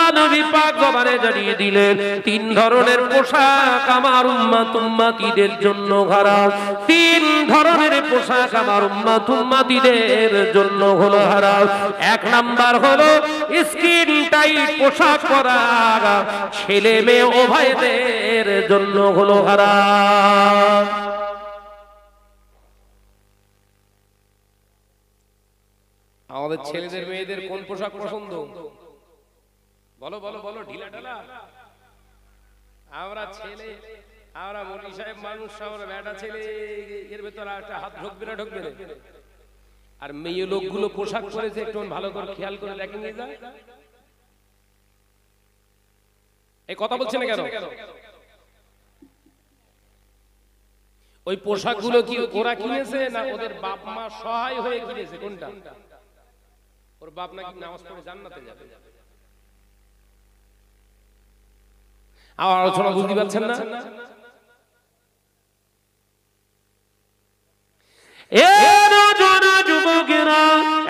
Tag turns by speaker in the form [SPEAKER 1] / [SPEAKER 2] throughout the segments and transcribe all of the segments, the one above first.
[SPEAKER 1] আল্লাহ নবী পাক জবানে জানিয়ে দিলেন তিন ধরনের পোশাক আমার উম্মতীদের জন্য হারাম। তিন ধরনের পোশাক আমার উম্মতীদের জন্য হলো হারাম। এক নাম্বার হলো স্কিন টাইট পোশাক পরা, ছেলে মেয়ে উভয়দের জন্য হলো হারাম। আমাদের ছেলেদের মেয়েদের কোন পোশাক পছন্দ? বলো বলো বলো, ঢিলা ঢালা। আমরা ছেলে, আমরা মৌলভী সাহেব মানুষ, আমরা বেটা ছেলে, এর ভেতরে একটা হাত ঢুকবে না ঢুকবে না। আর মেয়ে লোকগুলো পোশাক পরেছে, একটু ভালো করে খেয়াল করে দেখে নিয়ে যায়। এই কথা বলছে না কেন? ওই পোশাকগুলো কি ওরা কিনেছে না ওদের বাপ মা সহায় হয়ে কিনেছে? কোনটা? ওর বাপ নাকি নামাজ পড়ে জান্নাতে যাবে। আমার আলোচনা বুঝতে পারছেন না?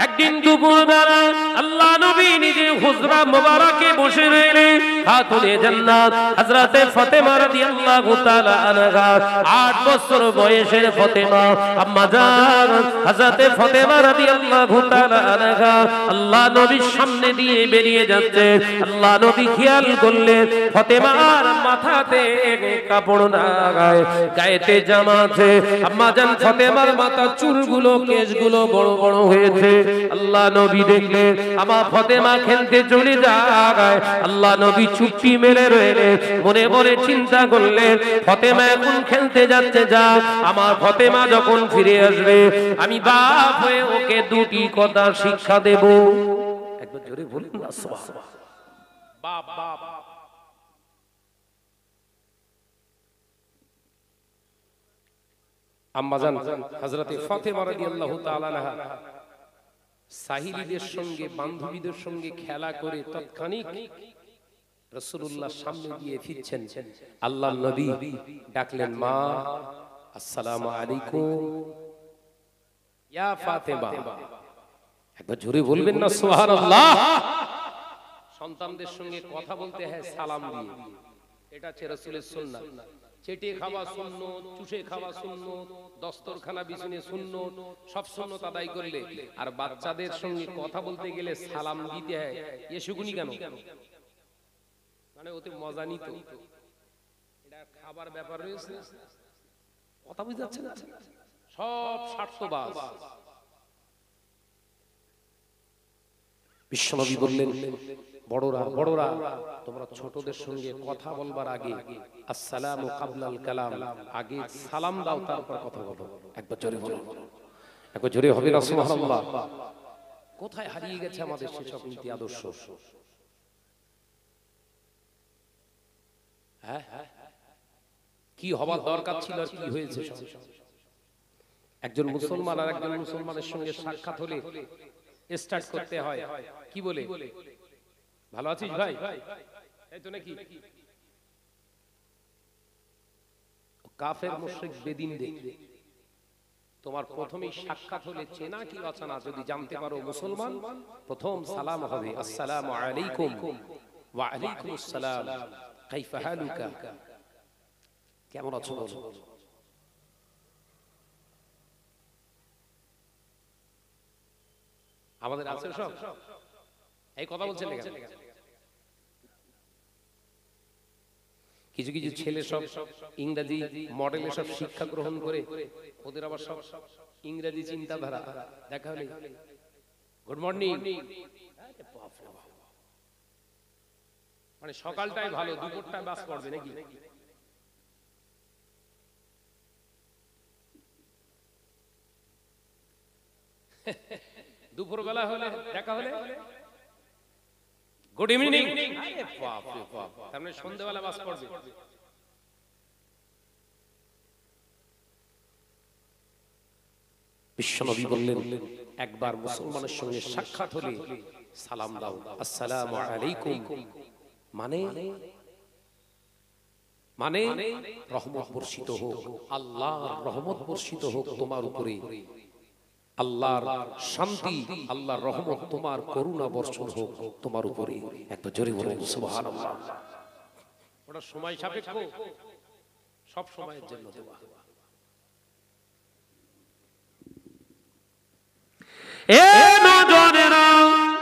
[SPEAKER 1] একদিন দুপুরবেলা আল্লাহ নবী নিজে হুজরা মুবারাকে বসে রইলেন। খাতুনে জান্নাত হযরতে ফাতেমা রাদিয়াল্লাহু তাআলা আনহা, 8 বছর বয়সের ফাতেমা আম্মা জান হযরতে ফাতেমা রাদিয়াল্লাহু তাআলা আনহা আল্লাহ নবীর সামনে দিয়ে বেরিয়ে যাচ্ছে। আল্লাহ নবী খেয়াল করলেন ফাতেমার মাথাতে কাপড় না, গায়েতে জামা আছে। আম্মা জান ফাতেমার মাথা চুলগুলো কেশগুলো বড় বড় হয়েছে। আল্লাহ নবী দেখলেন আমার ফাতেমা খেলতে চলে যায়। আল্লাহ নবী চুপটি মেলে রইলেন, মনে মনে চিন্তা করলেন ফাতেমা এখন খেলতে যাচ্ছে, যা আমার ফাতেমা যখন ফিরে আসবে আমি বাপ হয়ে ওকে দুটি কথা শিক্ষা দেব। একবার জোরে বলুন না সুবহানাল্লাহ। বাপ বাপ আম্মাজান হযরতে ফাতেমা রাদিয়াল্লাহু তাআলা আনহা সাহিলীদের সঙ্গে বান্ধবীদের সঙ্গে খেলা করে তৎক্ষণিক রাসূলুল্লাহর সামনে দিয়ে ফিরছেন। আল্লাহর নবী ডাকলেন, মা আসসালামু আলাইকুম ইয়া ফাতেমা। একবার জোরে বলবেন না সুবহানাল্লাহ। সন্তানদের সঙ্গে কথা বলতে হয় সালাম দিয়ে, এটা হচ্ছে রাসূলের সুন্নাত। চেটে খাওয়া সুন্নত, চুষে খাওয়া সুন্নত, দস্তরখানা বিছানে সুন্নত, সব সুন্নত আদায় করলে আর বাচ্চাদের সঙ্গে কথা বলতে গেলে সালাম দিতে হয়। এ সুগুনি কেন? মানে ওতে মজা নিত, এটা খাবার ব্যাপার রয়েছে। কথা বুঝতে যাচ্ছে না? সব স্বার্থবাদ। বিশ্বনবী বললেন, বড়রা বড়রা তোমরা ছোটদের সঙ্গে কথা বলবার আগে আসসালামু কাবলাল কালাম, আগে সালাম দাও তারপর কথা বলো। একবার জোরে বলো, একবার জোরে হবে না সুবহানাল্লাহ। কোথায় হারিয়ে গেছে আমাদের সেসব নীতি আদর্শ? হ্যাঁ, কি হবার দরকার ছিল আর কি হয়েছে? একজন মুসলমান আর একজন মুসলমানের সঙ্গে সাক্ষাৎ হলে স্টার্ট করতে হয় কি বলে? ভালো আছিস ভাই? এই তো নাকি? কাফের মুশরিক বেদিন দেখবে তোমার প্রথমেই সাক্ষাৎ হলে চেনা কি অচেনা যদি জানতে পারো মুসলমান, প্রথম সালাম হবে আসসালামু আলাইকুম। ওয়া আলাইকুমুস সালাম, কাইফা হালুকা, কেমন আছো? আমাদের আছে সব এই কথা বলছেন না কেন? কিছু কিছু ছেলে সব ইংরেজি মডেলে সব শিক্ষা গ্রহণ করে, ওদের আবার সব ইংরেজি চিন্তাধারা। দেখা হলে গুড মর্নিং, মানে সকালটাই ভালো, দুপুরটায় বাস করবে নাকি? দুপুরবেলা হলে দেখা হলে গুড ইভিনিং, আরে বাপ রে বাপ, তার মানে সন্ধ্যাবেলা বাস করবে। বিশ্বনবী বললেন, একবার মুসলমানের সঙ্গে সাক্ষাৎ হলে সালাম দাও আসসালামু আলাইকুম, মানে মানে রহমত বর্ষিত হোক, আল্লাহর রহমত বর্ষিত হোক তোমার উপরে। আল্লাহর শান্তি, আল্লাহর রহমত, তোমার করুণা বর্ষণ হোক তোমার উপরে। একবার জোরে বলুন সুবহানাল্লাহ। ওটা সময় সাপেক্ষ, সব সময়ের জন্য দেওয়া। এ নওজোয়ানেরা,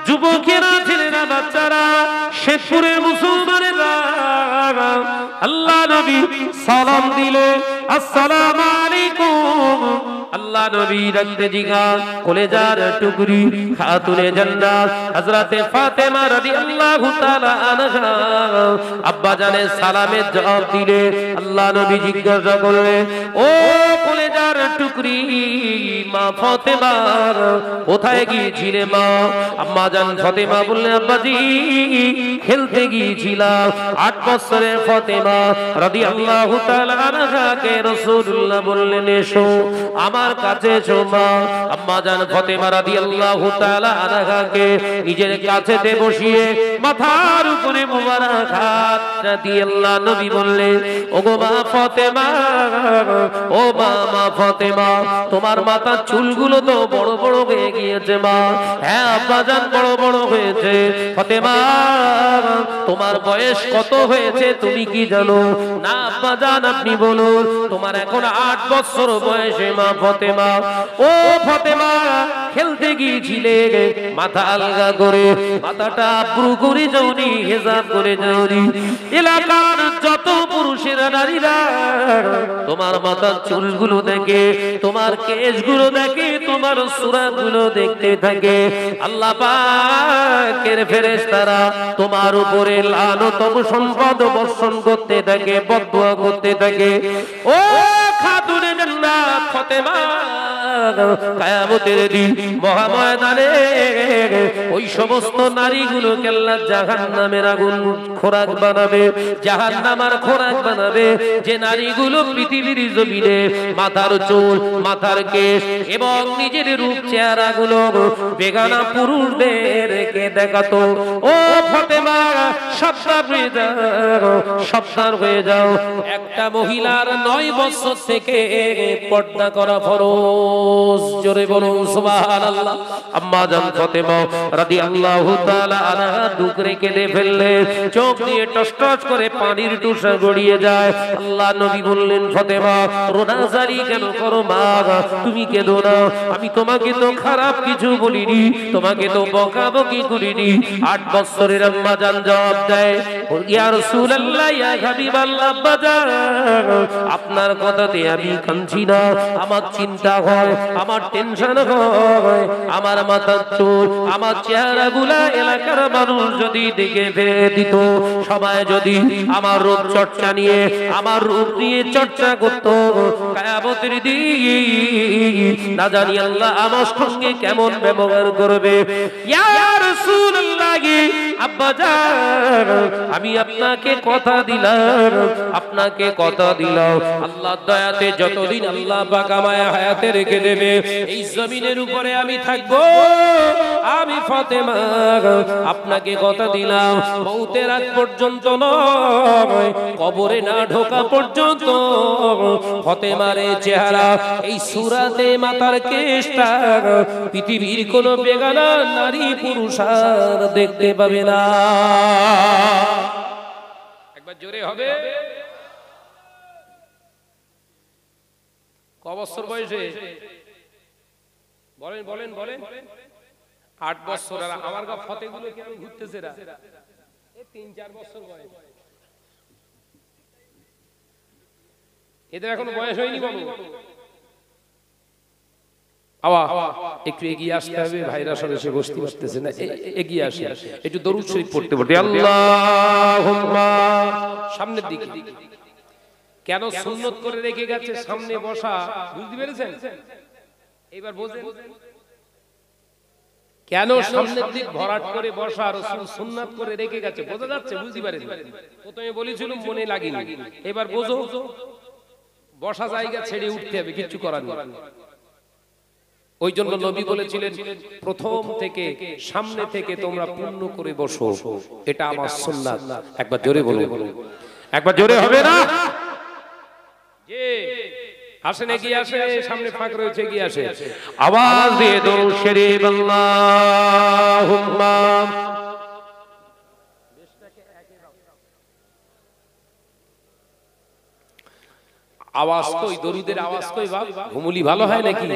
[SPEAKER 1] যুবকেরা, ছেলেরা, বাচ্চারা, শেখপুরের মুসলমানেরা, আল্লাহ নবী সালাম দিলে আসসালামু আলাইকুম। আল্লাহ নবী রাখতে জিগা কলেজার টুকরি খাতুনে জান্নাত হযরতে ফাতেমা রাদিয়াল্লাহু তাআলা আনহা আব্বা জানের সালামের জবাব দিলে আল্লাহ নবী জিজ্ঞাসা করলেন, ও কলেজার টুকরি মা ফাতেমা, কোথায় গিয়েছিলে মা? আম্মা জান ফাতেমা বললেন, আব্বাজি খেলতে গিয়েছিলাম। 8 বছরের ফাতেমা রাদিয়াল্লাহু তাআলা আনহাকে রাসূলুল্লাহ বললেন, এসো আমার কাছে এসো মা। আম্মা জান ফাতেমা রাদিয়াল্লাহু তাআলা আনহাকে নিজের কাছেতে বসিয়ে মাথার উপরে মোবারক হাত দিয়ে আল্লাহ নবী বললেন, ওগো মা ফাতেমা, ও মা ফাতেমা, তোমার মাথার চুলগুলো তো বড় বড় হয়ে গিয়েছে মা। হ্যাঁ আব্বা জান, বড় বড় হয়েছে। ফাতেমা, তোমার বয়স কত হয়েছে তুমি কি জানো? না আব্বা জান, আপনি বলুন। তোমার এখন 8 বছর বয়সে মা ফাতেমা। ও ফাতেমা, খেলতে গিয়েছিলে মাথা আলগা করে, মাথাটা আব্রু করে যাওনি, হিজাব করে যাওনি। এলাকার যত পুরুষেরা, নারীরা তোমার মাথার চুলগুলো দেখে, তোমার কেশগুলো দেখে, তোমার সূরাগুলো দেখতে থাকে। আল্লাহ পাকের ফেরেশতারা তোমার উপরে লানত সম্পদ বর্ষণ করতে থাকে, বদদুয়া করতে থাকে। ও খাতুনে জান্নাত ফাতেমা, কিয়ামতের দিন মহাময়দানে ওই সমস্ত নারীগুলোকে আল্লাহ জাহান্নামের আগুন খোরাক বানাবে, জাহান্নামের খোরাক বানাবে। যে নারীগুলো পৃথিবীর জমিনে মাথার চুল, মাথার কেশ এবং নিজের রূপ চেহারাগুলো বেগানা পুরুষদেরকে দেখাতো। ও ফাতেমা, সাবধান হয়ে যাও, সাবধান হয়ে যাও। একটা মহিলার 9 বছর থেকে পর্দা করা ফরজ। জোরে বলুন সুবহানাল্লাহ। আম্মা জান ফাতেমা রাদিয়াল্লাহু তাআলা আনহা ডুকরে কেঁদে ফেললেন, চোখ দিয়ে টস টস করে পানির টুসা গড়িয়ে যায়। আল্লাহ নবী বললেন, ফাতেমা রোনাজারি কেন করো মা? তুমি কেঁদো না, আমি তোমাকে তো খারাপ কিছু বলিনি, তোমাকে তো বকাবকি করিনি। 8 বছরের আম্মা জান জবাব দেয়, ইয়া রাসূলুল্লাহ, ইয়া হাবিবাল্লাহ, আব্বা জান আপনার কথাতে আমি কাঁদছি না, আমার চিন্তা হয়, আমার টেনশন হয়, আমার মাথার চুল, আমার চেহারাগুলা এলাকার মানুষ যদি দেখে ফেলে দিত, সবাই যদি আমার রূপ চর্চা নিয়ে, আমার রূপ নিয়ে চর্চা করত, কিয়ামতের দিন না জানি আল্লাহ আমার সঙ্গে কেমন ব্যবহার করবে। ইয়া রাসূলুল্লাহ, আব্বা জান আমি আপনাকে কথা দিলাম, আপনাকে কথা দিলাম, আল্লাহর দয়াতে যতদিন আল্লাহ পাক আমায় হায়াতে রেখে দেবে, এই জমিনের উপরে আমি থাকবো। আমি ফাতেমা আপনাকে কথা দিলাম, মৌতের আগ পর্যন্ত নয়, কবরে না ঢোকা পর্যন্ত ফাতেমার এই চেহারা, এই সূরাতে মাথার কেশটা পৃথিবীর কোন বেগানা নারী পুরুষ আর দেখতে পাবে না। একবার জোরে হবে। ক বছর বয়সে বলেন বলেন বলেন? 8 বছর। আর আমার গা ফতেগুলো কেন ঘুরতেছে না? 3-4 বছর বয়স। এদের এখনো বয়স হয়নি বাবু। একটু এগিয়ে আসতে হবে, ভাইরা সরে এসে বসতে পারতেছে না, এগিয়ে আসে, একটু দরুদ শরীফ পড়তে পড়তে আল্লাহুম্মা সামনের দিকে। কেন সুন্নত করে রেখে গেছে সামনে বসা, বুঝতে পেরেছেন? এবার বোঝেন কেন সামনের দিক ভরাট করে বসা রাসূল সুন্নাত করে রেখে গেছে। বোঝা যাচ্ছে? বুঝতে পারেন? প্রথমে বলেছিল মনে লাগেনি, এবার বোঝো। বসা জায়গা ছেড়ে উঠতে হবে, কিছু করার নেই। ওই জন্য নবী বলেছিলেন, প্রথম থেকে সামনে থেকে তোমরা পূর্ণ করে বসো, এটা আমার সুন্নাত। একবার জোরে বলো, একবার জোরে হবে না? যে আসেন এগিয়ে আসে, সামনে ফাঁক রয়েছে, এগিয়ে আসে, আওয়াজ দিয়ে দরুদ শরীফ আল্লাহুম্মা। আওয়াজ কই, দরুদের আওয়াজ কই বাপ? ঘুমুলি ভালো হয় নাকি?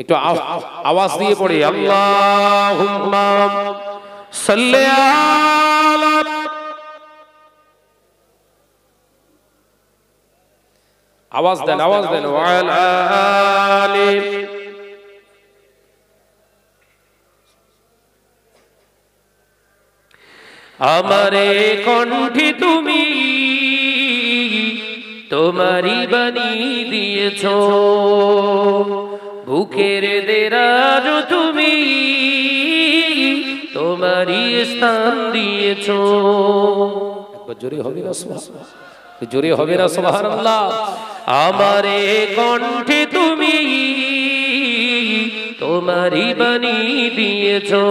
[SPEAKER 1] একটু আওয়াজ দিয়ে পড়ে আল্লাহুম্মা সাল্লি আলা, আওয়াজ দেন, আওয়াজ দেন, ওয়া আলা আলি। আমারে কণ্ঠে তুমি তোমারি বাণী দিয়েছো, বুকের দেরাজ তুমি তোমারি স্থান দিয়েছো। একবার জোরে হবে না সুবহানাল্লাহ, জোরে হবে না সুবহানাল্লাহ। আমারে কণ্ঠে তুমি তোমারি বাণী দিয়েছো,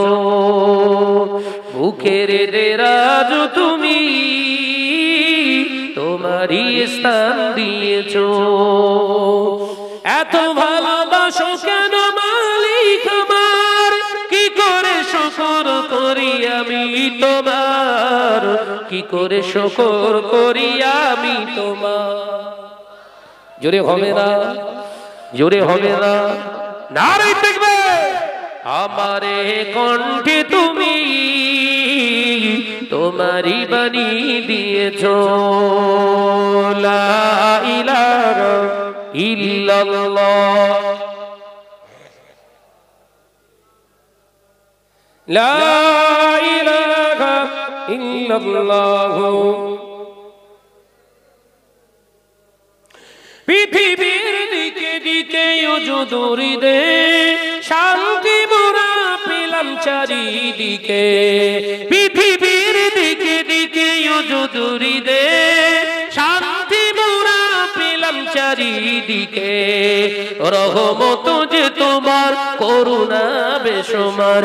[SPEAKER 1] বুকের দেরাজ তুমি তোমারি স্থান দিয়েছো। এত ভালোবাসো কেন মালিক আমার, কি করে শুকর করি আমি তোমার, কি করে শুকর করি আমি তোমার। জোরে হবে না, জোরে হবে না, নারে তাকবীর। আমারে কণ্ঠে তুমি তোমারি বাণী দিয়েছো, লা ইলাহা ইল্লাল্লাহ, লা ইলাহা ইল্লাল্লাহ। পৃথিবীর দিকে দিকে ওজুদুরি দে, শান্তি মোরা পেলাম চারিদিকে। পৃথিবীর দিকে দিকে ওজুদুরি দে, শান্তি মোরা পেলাম চারিদিকে। রহমত যে তোমার, করুণা বেশুমার,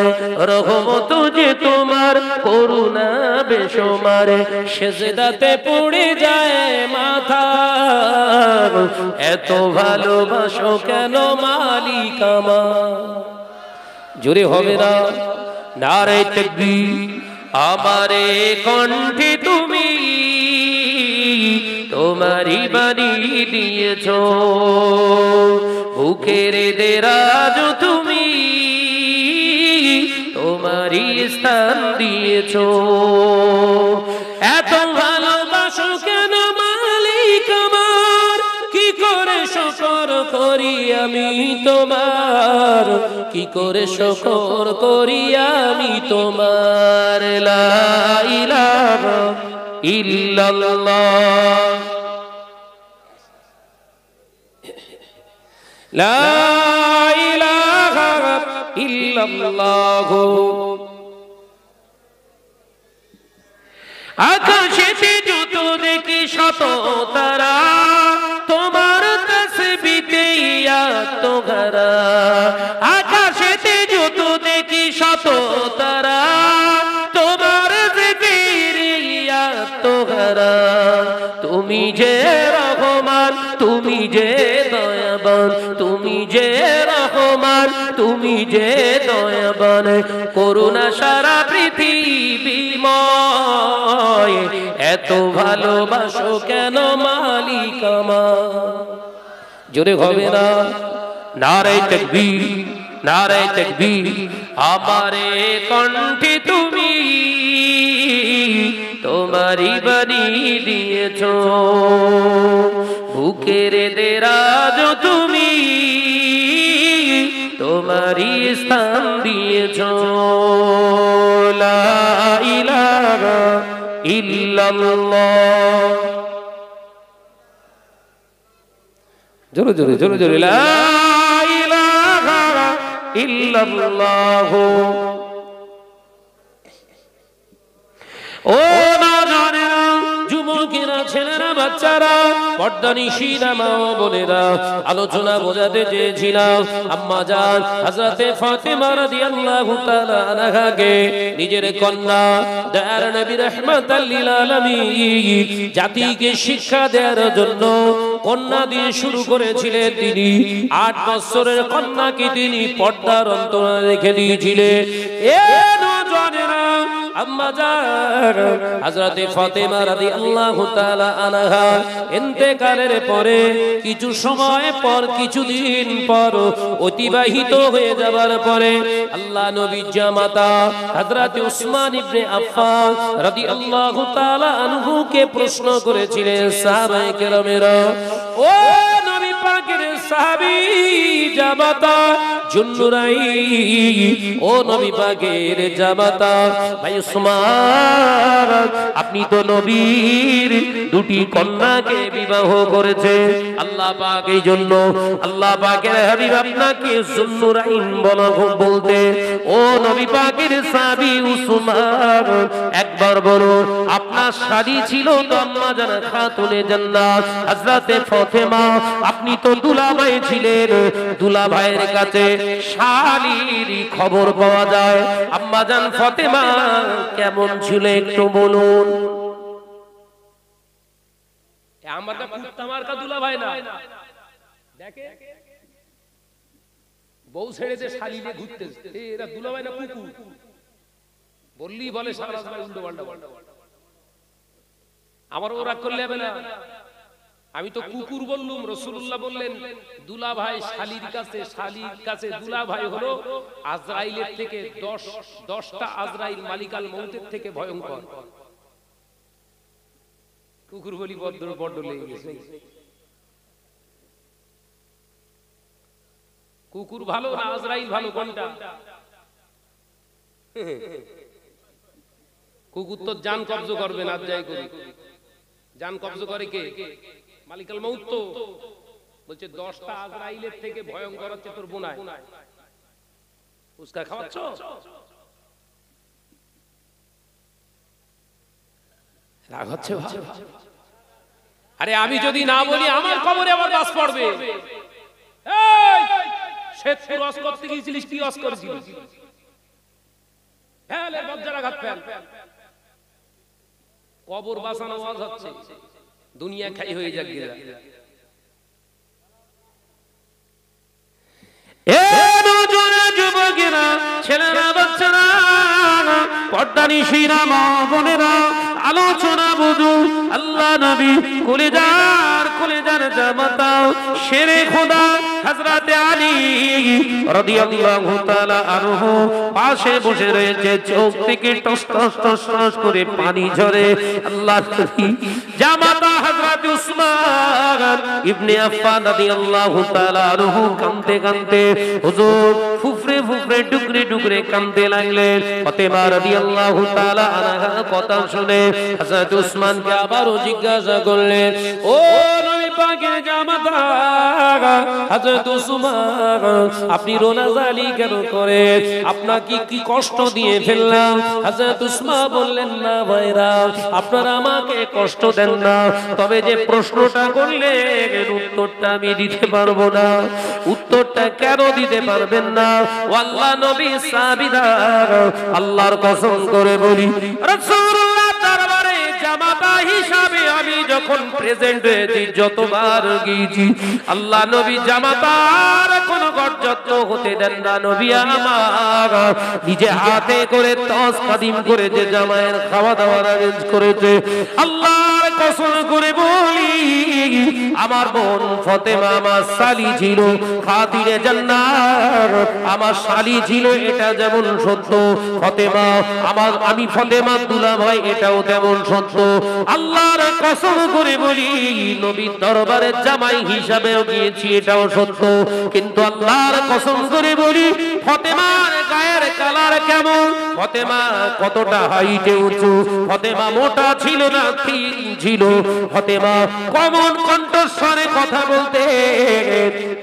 [SPEAKER 1] রহমত যে তোমার, করুণা বেশুমার। সেজদাতে পড়ে যায় মাথা, এত ভালোবাসো কেন মালিক আমার। জোরে হবে না, নারে তাকবীর। আমারে কণ্ঠে তুমি তোমারি বাণী দিয়েছো, বুকের দেরাজ তুমি তোমারি স্থান দিয়েছো। এত ভালোবাসো কেন মালিক আমার, কি করে শুকর করি আমি তোমার, কি করে শুকর করি আমি তোমার। লা ইলাহা ইল্লাল্লাহ, লা ইলাহা ইল্লাল্লাহ। আকাশেতে যত দেখি শত তারা, তোমার তাসবিতে আত্মঘরা। আকাশেতে যত দেখি শত তারা, তোমার জিকিরে আত্মঘরা। তুমি যে রহমান, তুমি যে দয়াবান, তুমি যে রহমান, তুমি যে দয়াবান। করুণা সারা পৃথিবীময়, এত ভালোবাসো কেন মালিক আমার। জোরে হবে না, নারে তাকবীর, নারে তাকবীর। আমারে কণ্ঠে তুমি তোমারি বাণী দিয়েছো, বুকের দেরাজ তুমি তোমারি স্থান দিয়েছো। লা ইলাহা ইল্লাল্লাহ, জোরে জোরে জোরে জোরে, লা ইলাহা ইল্লাল্লাহ। ও নওজওয়ানেরা, যুবকেরা, ছেলেরা, বাচ্চা বাচ্চারা, পর্দানিশীনা মা ও বোনেরা, আলোচনা বোঝাতে চেয়েছিলাম আম্মা জান হযরতে ফাতেমা রাদিয়াল্লাহু তাআলা আনহাকে নিজের কন্যা দয়ার নবী রাহমাতাল লিল আলামিন জাতিকে শিক্ষা দেওয়ার জন্য কন্যা দিয়ে শুরু করেছিলেন। তিনি 8 বছরের কন্যাকে তিনি পর্দার অন্তরালে রেখে দিয়েছিলেন। এ নওজওয়ানেরা, আম্মা জান হযরতে ফাতেমা রাদিয়াল্লাহু তাআলা আনহা ইন্তেকালের পরে কিছু সময় পর, কিছুদিন পর অতিবাহিত হয়ে যাবার পরে আল্লাহ নবীর জামাতা হযরতে উসমান ইবনে আফফান রাদিয়াল্লাহু তাআলা আনহুকে প্রশ্ন করেছিলেন, সাহাবায়ে কেরামেরা, ও নবী পাকের সাহাবী জামাতা জুন্নুরাইন, ও নবী পাকের জামাতা ভাই উসমান, আপনি তো নবীর দুটি কন্যাকে বিবাহ করেছে। আল্লাহ পাক এই জন্য আল্লাহ পাকের হাবিব আপনাকে জুন্নুরাইন বলতে। ও নবী পাকের সাহাবী উসমান, একবার বলুন আপনার শাদী ছিল তো আম্মা জান খাতুনে জান্নাত হযরতে ফাতেমা, আপনি তো দুলাভাই ছিলেন, দুলাভাইয়ের কাছে শালীর খবর পাওয়া যায়। আম্মা জান ফাতেমা কেমন ছিল একটু বলুন। আমারটা কুত্তামার কা দুলাভাই না, দেখে বউ ছেড়েছে শালীরে ঘুরতে, এরা দুলাভাই না কুকুর বললি বলে সারা রাত উল্টো পাল্টা বলে। আমার ওরা করলে হবে না, আমি তো কুকুর বললুম। রাসূলুল্লাহ বললেন দুলা ভাই শালীর কাছে দুলা ভাই হলো আজরাইলের থেকে 10টা আজরাইল মালিকাল মউতের থেকে ভয়ঙ্কর। কুকুর বলি বড্ড লেগে গেছে। কুকুর ভালো না আজরাইল ভালো, কোনটা? কুকুর তো জান কবজ করবে না, যাই করি জান কবজ করে কে? মালিকাল মউত। তো বলছে 10টা আজরাইলের থেকে ভয়ঙ্কর হচ্ছে তোর বোনাই। উস্কা খাওয়াচ্ছ? রাগ হচ্ছে? আরে আমি যদি না বলি আমার কবরে আবার বাস পড়বে। এই শেখপুর ওয়াজ করতে গিয়েছিলিস, কি ওয়াজ করেছিলিস? ফেল এর বজ্রাঘাত ফেল। কবর বাঁচানো ওয়াজ হচ্ছে, দুনিয়া খাই হয়ে যাক গিরা। এ নওজোয়ান যুবকেরা, ছেলেরা, বাচ্চারা, পর্দানিশীনা মা বোনেরা, আলোচনা বুঝু। আল্লাহ নবী কলেজার জামাতা শেরে খোদা হযরতে আলী রাদিয়াল্লাহু তাআলা আনহু পাশে বসে রয়েছে, চোখ থেকে টস টস টস টস করে পানি ঝরে। আল্লাহ নবী জামাতা হযরতে উসমান ইবনে আফফান রাদিয়াল্লাহু তাআলা আনহু কাঁদতে কাঁদতে হুজুর ফুফরে ফুফরে টুকরে টুকরে কাঁদতে লাগলেন। ফাতেমা রাদিয়াল্লাহু তাআলা আনহা কথা শুনে হযরত উসমানকে আবারও জিজ্ঞাসা করলেন, ও নবী পাকের জামাতা হযরত উসমান, আপনি রোনাজালি কেন করেন? আপনাকে কি কষ্ট দিয়ে ফেললাম? হযরত উসমান বললেন, না ভাইরা, আপনারা আমাকে কষ্ট দেন না, তবে যে প্রশ্নটা করলেন উত্তরটা আমি দিতে পারবো না। উত্তরটা কেন দিতে পারবেন না? ও আল্লাহ নবী সাহাবীরা, আল্লাহর কসম করে বলি, রাসূলুল্লাহ দরবারে জামাতা হিসাবে আমি যখন প্রেজেন্ট হয়েছি, যতবার গিয়েছি, আল্লাহ নবী জামাতার কোনো গর্জত্ব হতে দেন না। নবী আমার নিজে হাতে করে তস কাদিম করে যে জামায়ের খাওয়া দাওয়ার অ্যারেঞ্জ করেছে, আল্লাহর কসম করে বলি, আমার বোন ফাতেমা আমার শালি ছিল, খাতিরে জান্নাত আমার শালি ছিল, এটা যেমন সত্য, ফাতেমা আমি ফাতেমা দুলাভাই, এটাও তেমন সত্য। আল্লাহর কসম করে বলি, নবীর দরবারে জামাই হিসাবেও গিয়েছি, এটাও সত্য। কিন্তু আল্লাহর কসম করে বলি, ফাতেমার গায়ের কালার কেমন, ফাতেমা কতটা হাইটে উঁচু, ফাতেমা মোটা ছিল না ঠিক ছিল, ফাতেমা কেমন কণ্ঠস্বরে কথা বলতে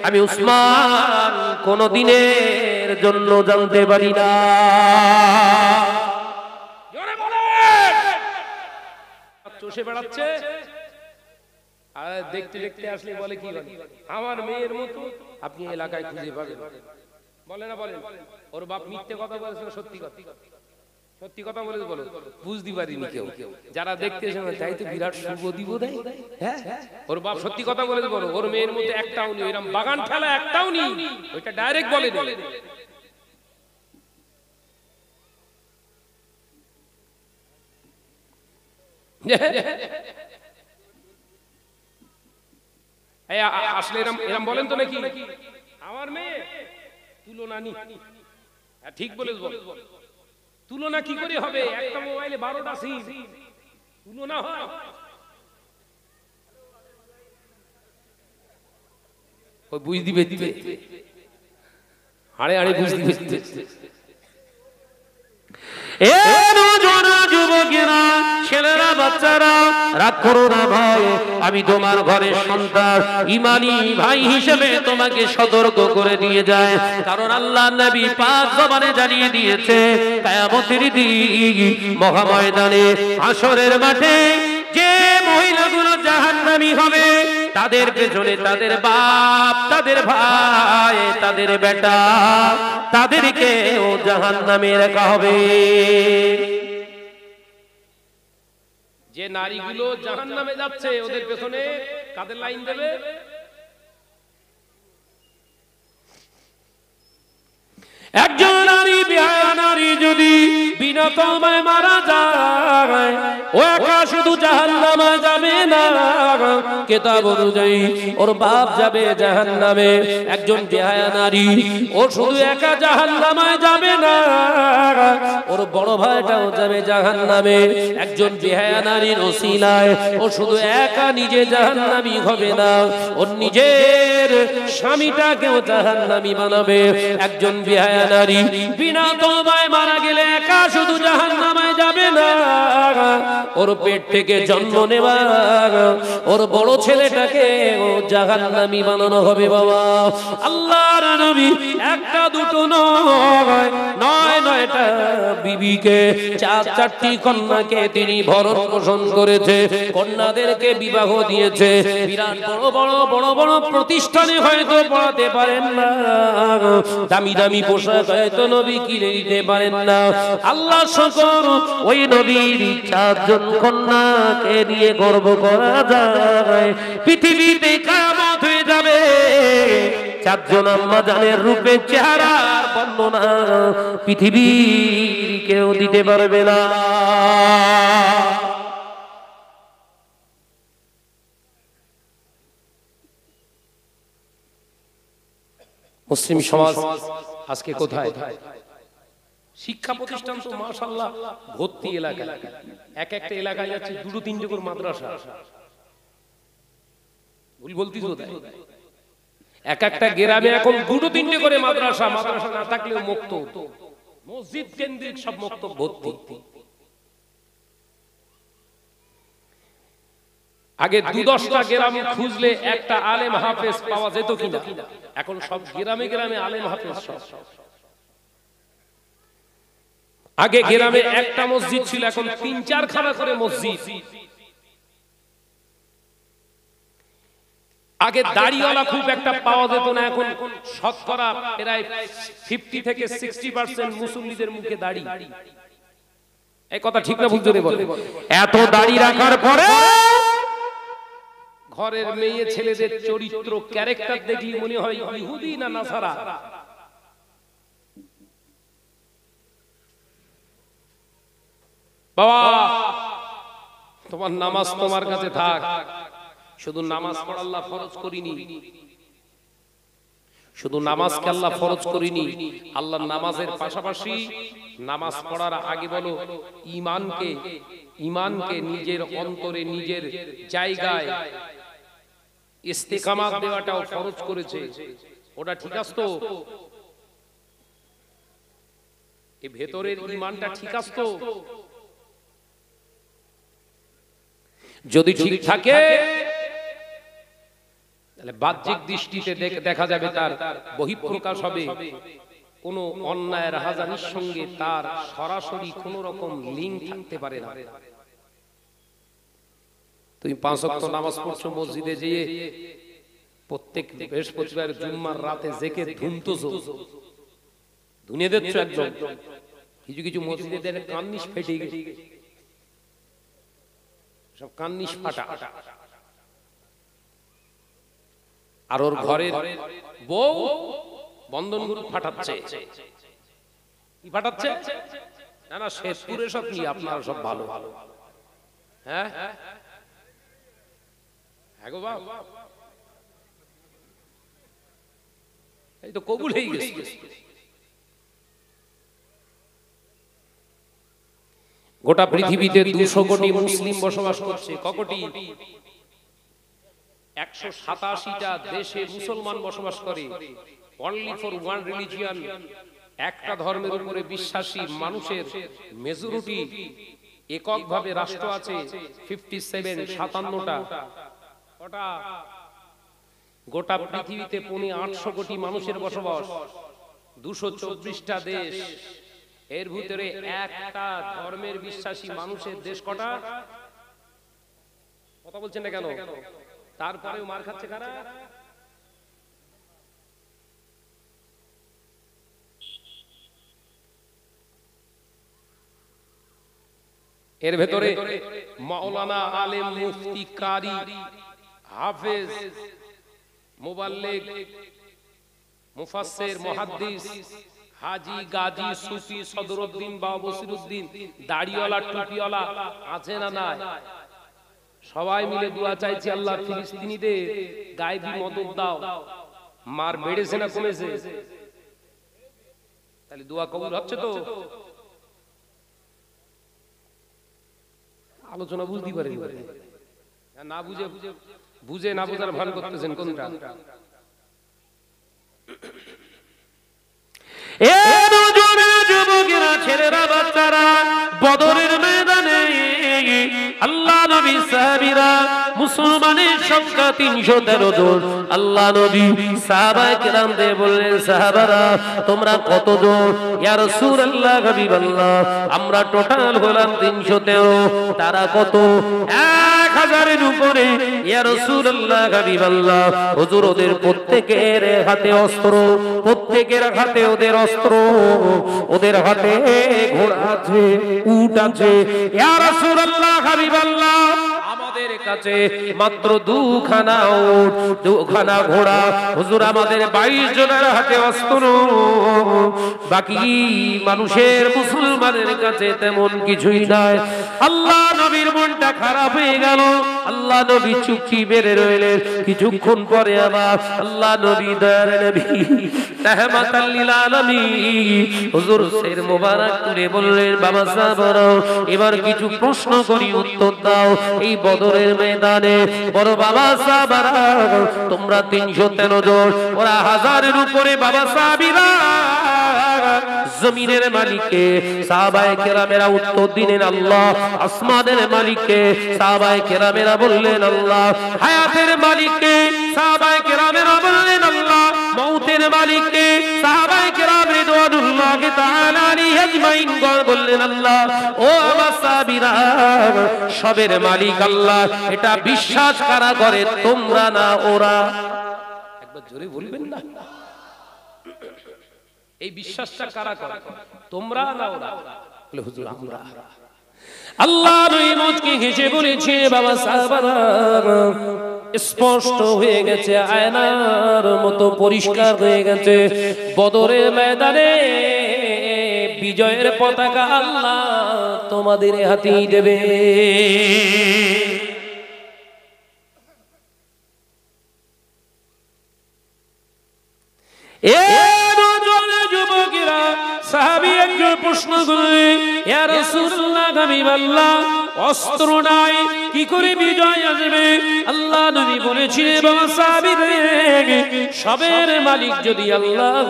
[SPEAKER 1] আমি উসমান কোনদিনের জন্য জানতে পারি না। চষে বেড়াচ্ছে, আর দেখতে দেখতে আসলে বলে কি বলে, আমার মেয়ের মতো আপনি এলাকায় খুঁজে পাবেন। বলে না বলেন, ওর বাপ মিথ্যে কথা বলেছিল, সত্যি কথা, সত্যি কথা বলে বলো, বুঝতে পারিনি কেউ। যারা দেখতে এসে তাই তো বিরাট শুভ দিব দেয়। হ্যাঁ, ওর বাপ সত্যি কথা বলে বলো, ওর মেয়ের মতো একটাও নেই, এরকম বাগান ফেলা একটাও নেই, ওইটা ডাইরেক্ট বলে দেয়। আসলে এরম এরম বলেন তো নাকি, আমার মেয়ে তুলনা নি, ঠিক বলে বল, তুলনা কি করে হবে? একটা মোবাইলে 12টা সিম, তুলনা হয়? ওই বুঝ দিবে দিবে, আরে আরে বুঝ দিবে। যুবকেরা, ছেলেরা, বাচ্চারা, রাগ করো না ভাই, আমি তোমার ঘরের সন্তান, ইমানি ভাই হিসেবে তোমাকে সতর্ক করে দিয়ে যায়। কারণ আল্লাহ নবী পাক জবানে জানিয়ে দিয়েছে, কিয়ামতের দিন মহাময়দানে হাসরের মাঠে যে মহিলাগুলো জাহান্নামী হবে, তাদের পেছনে তাদের বাপ, তাদের ভাই, তাদের বেটা, তাদেরকে ও জাহান্নামে রাখা হবে। যে নারীগুলো জাহান্নামে যাচ্ছে, ওদের পেছনে কাদের লাইন দেবে? একজন নারী, বিহায়া নারী যদি বিনা তওবায় মারা যায়, ও একা শুধু জাহান্নামে যাবে না, কিতাব অনুযায়ী ওর বাপ যাবে জাহান্নামে। একজন বিহায়া নারী, ও শুধু একা জাহান্নামে যাবে না, ওর বড় ভাইটাও যাবে জাহান্নামে। একজন বিহায়া নারীর ওসিলায় ও শুধু একা নিজে জাহান্নামী হবে না, ওর নিজের স্বামীটাকেও জাহান্নামী বানাবে। একজন বিহায়া নারী বিনা তওবায় মারা গেলে একা শুধু জাহান্নামে যাবে না, ওর পেট থেকে জন্ম নেওয়া ওর বড় ছেলেটাকে ও জাহান্নামী বানানো হবে। বাবা, আল্লাহর নবী একটা দুটো নয়, নয়টা বিবিকে, চারটি কন্যাকে তিনি ভরণ পোষণ করেছে, কন্যাদেরকে বিবাহ দিয়েছে। বিরাট বড় বড় প্রতিষ্ঠানে হয়তো পড়াতে পারেন না, দামি দামি পোশাক হয়তো নবী কিনে দিতে পারেন না। আল্লাহ শুকর, ওই নবীর 4জন কন্যাকে নিয়ে গর্ব করা যায়। পৃথিবীতে কিয়ামত হয়ে যাবে, 4জন আম্মা জানের রূপে চেহারার বর্ণনা পৃথিবীর কেউ দিতে পারবে না। মুসলিম সমাজ আজকে কোথায়? শিক্ষা প্রতিষ্ঠান তো মাশাআল্লাহ ভর্তি এলাকায়, এক একটা এলাকায় যাচ্ছে 2-3 করে মাদ্রাসা। ভুল বলতিস কোথায়? এক একটা গ্রামে এখন 2-3 করে মাদ্রাসা, মাদ্রাসা না থাকলেও মুক্ত, মসজিদ কেন্দ্রিক সব মুক্ত ভর্তি। আগে 2-10টা গ্রাম খুঁজলে একটা আলেম হাফেজ পাওয়া যেত কিনা, এখন সব গ্রামে গ্রামে আলেম হাফেজ সব। আগে গ্রামে একটা মসজিদ ছিল, এখন 3-4 খানা করে মসজিদ। আগে দাড়িওয়ালা খুব একটা পাওয়া যেত না, এখন শতকরা প্রায় 50 থেকে 60% মুসল্লিদের মুখে দাড়ি। এই কথা ঠিক না বুঝতে বলে? এত দাড়ি রাখার পরে ঘরের মেয়ে ছেলেদের চরিত্র, ক্যারেক্টার দেখি মনে হয় ইহুদি না নাসারা। বাবা, তোমার নামাজ তোমার কাছে থাক, শুধু নামাজ পড়া আল্লাহ ফরজ করিনি, শুধু নামাজকে আল্লাহ ফরজ করিনি, আল্লাহ নামাজের পাশাপাশি নামাজ পড়ার আগে বলো ঈমানকে নিজের অন্তরে, নিজের জায়গায় ইস্তেকামাত দেওয়াটাও ফরজ করেছে। ওটা ঠিক আছে তো? এই ভেতরের ঈমানটা ঠিক আছে তো? যদি ঠিক থাকে তাহলে বাহ্যিক দৃষ্টিতে দেখা যাবে তার বহিঃপ্রকাশ হবে, কোনো অন্যায় রাহাজানির সঙ্গে তার সরাসরি কোনো রকম লিঙ্ক থাকতে পারে না। তো তুমি 5 ওয়াক্ত নামাজ পড়ছো মসজিদে যেয়ে, প্রত্যেক বৃহস্পতিবার জুম্মার রাতে জেকে ধুনতেছো, ধুনিয়ে দিচ্ছ একদম। কিছু কিছু মসজিদে দেখে কান্নিস ফেটে গেছে, সব কান্নিস ফাটা। আর ওর ঘরের বউ বন্ধন গ্রুপ ফাটাচ্ছে। কি ফাটাচ্ছে? না না, শেষপুরে সব কি আপনারা সব ভালো, হ্যাঁ হ্যাঁ গো বাবা, এই তো কবুল হয়ে গেছে। গোটা পৃথিবীতে 200 কোটি মুসলিম বসবাস করছে। ক কোটি? 187টা দেশে মুসলমান বসবাস করে। অনলি ফর ওয়ান রিলিজিয়ন, একটা ধর্মের উপরে বিশ্বাসী মানুষের মেজরিটি এককভাবে রাষ্ট্র আছে 57টা। কটা? গোটা পৃথিবীতে 800 কোটি মানুষের বসবাস, 224টা দেশ। এর ভিতরে একটা ধর্মের বিশ্বাসী মানুষের দেশ কটা? কথা বলছেন না কেন? তারপরেও মার খাচ্ছে কারা? এর ভেতরে মাওলানা, আলেম, মুফতি, কারি, হাফেজ, মুবাল্লিগ, মুফাসসির, মুহাদ্দিস, হাজি, গাজী, সুফি, সদরউদ্দিন বা বসিরউদ্দিন, দাড়িওয়ালা, টুপিওয়ালা আছে না নাই? সবাই মিলে দোয়া চাইছি, আল্লাহ ফিলিস্তিনিদের গায়েবী মদদ দাও। মার বেড়েছে না কমেছে? তাহলে দোয়া কবুল হচ্ছে তো? আলোচনা বুঝতে পারেন না, বুঝে না বুঝার ভান করতেছেন কোনটা? যুবকেরা, ছেলেরা, বাচ্চারা, বদরের ময়দানে আল্লাহ নবী সাহাবীরা, মুসলমানের সংখ্যা 313 জন। আল্লাহ নবী সাহাবায়ে কেরামদের বললেন, সাহাবারা তোমরা কতজন? ইয়া রাসূলুল্লাহ, হাবিবাল্লাহ আমরা টোটাল হলাম 313। তারা কত? 1000-এর উপরে। ইয়া রাসূলুল্লাহ, হাবিবাল্লাহ হুজুর ওদের প্রত্যেকের হাতে অস্ত্র, প্রত্যেকের হাতে ওদের অস্ত্র, ওদের হাতে ঘোড়া আছে, উট আছে। ইয়া রাসূলুল্লাহ, হাবিবাল্লাহ আমাদের কাছে মাত্র 2খানা উট, 2খানা ঘোড়া। হুজুর আমাদের 22 জনের হাতে অস্ত্র, বাকি মানুষের, মুসলমানের কাছে তেমন কিছুই নাই। আল্লাহ নবীর মনটা খারাপ হয়ে গেল। আল্লাহ নবী চুপটি বেড়ে রইলেন। কিছুক্ষণ পরে আবার আল্লাহ নবী, দয়ার নবী রাহমাতাল লিল আলামিন হুজুর সির মোবারক তুলে বললেন, বাবা সাহাবারা এবার কিছু প্রশ্ন করি, উত্তর দাও। এই বদরের ময়দানে বড় বাবা সাহাবারা তোমরা 313 জন, ওরা 1000-এর উপরে। বাবা সাহাবীরা জমিনের মালিককে সাহাবায়ে কেরামেরা উত্তর দিলেন আল্লাহ। আসমানের মালিককে সাহাবায়ে কেরামেরা বললেন আল্লাহ। হায়াতের মালিককে সাহাবায়ে কেরামেরা বললেন আল্লাহ। মউতের মালিককে সাহাবায়ে কেরাম রিদওয়ানুল্লাহি তাআলা আলাইহিম আজমাইন বললেন আল্লাহ। ও আমার সাহাবীরা, সবের মালিক আল্লাহ, এটা বিশ্বাস কারা করে? তোমরা না ওরা? একবার জোরে বলবেন না? এই বিশ্বাসটা কারা করে? তোমরা না ওরা? বলে হুজুর আমরা। আল্লাহ নবী মুচকি হেসে বলেছে, বাবা সাহাবারা স্পষ্ট হয়ে গেছে, আয়নার মতো পরিষ্কার হয়ে গেছে। বদরের ময়দানে বিজয়ের পতাকা আল্লাহ তোমাদের হাতেই দেবে। সাহাবী একজন প্রশ্ন করলেন, ইয়া রাসূলুল্লাহ, হাবিবাল্লাহ অস্ত্র নাই, কি করে বিজয় আসবে? আল্লাহ নবী বলেছিলেন, বাবা সাহাবীরে সবের মালিক যদি আল্লাহ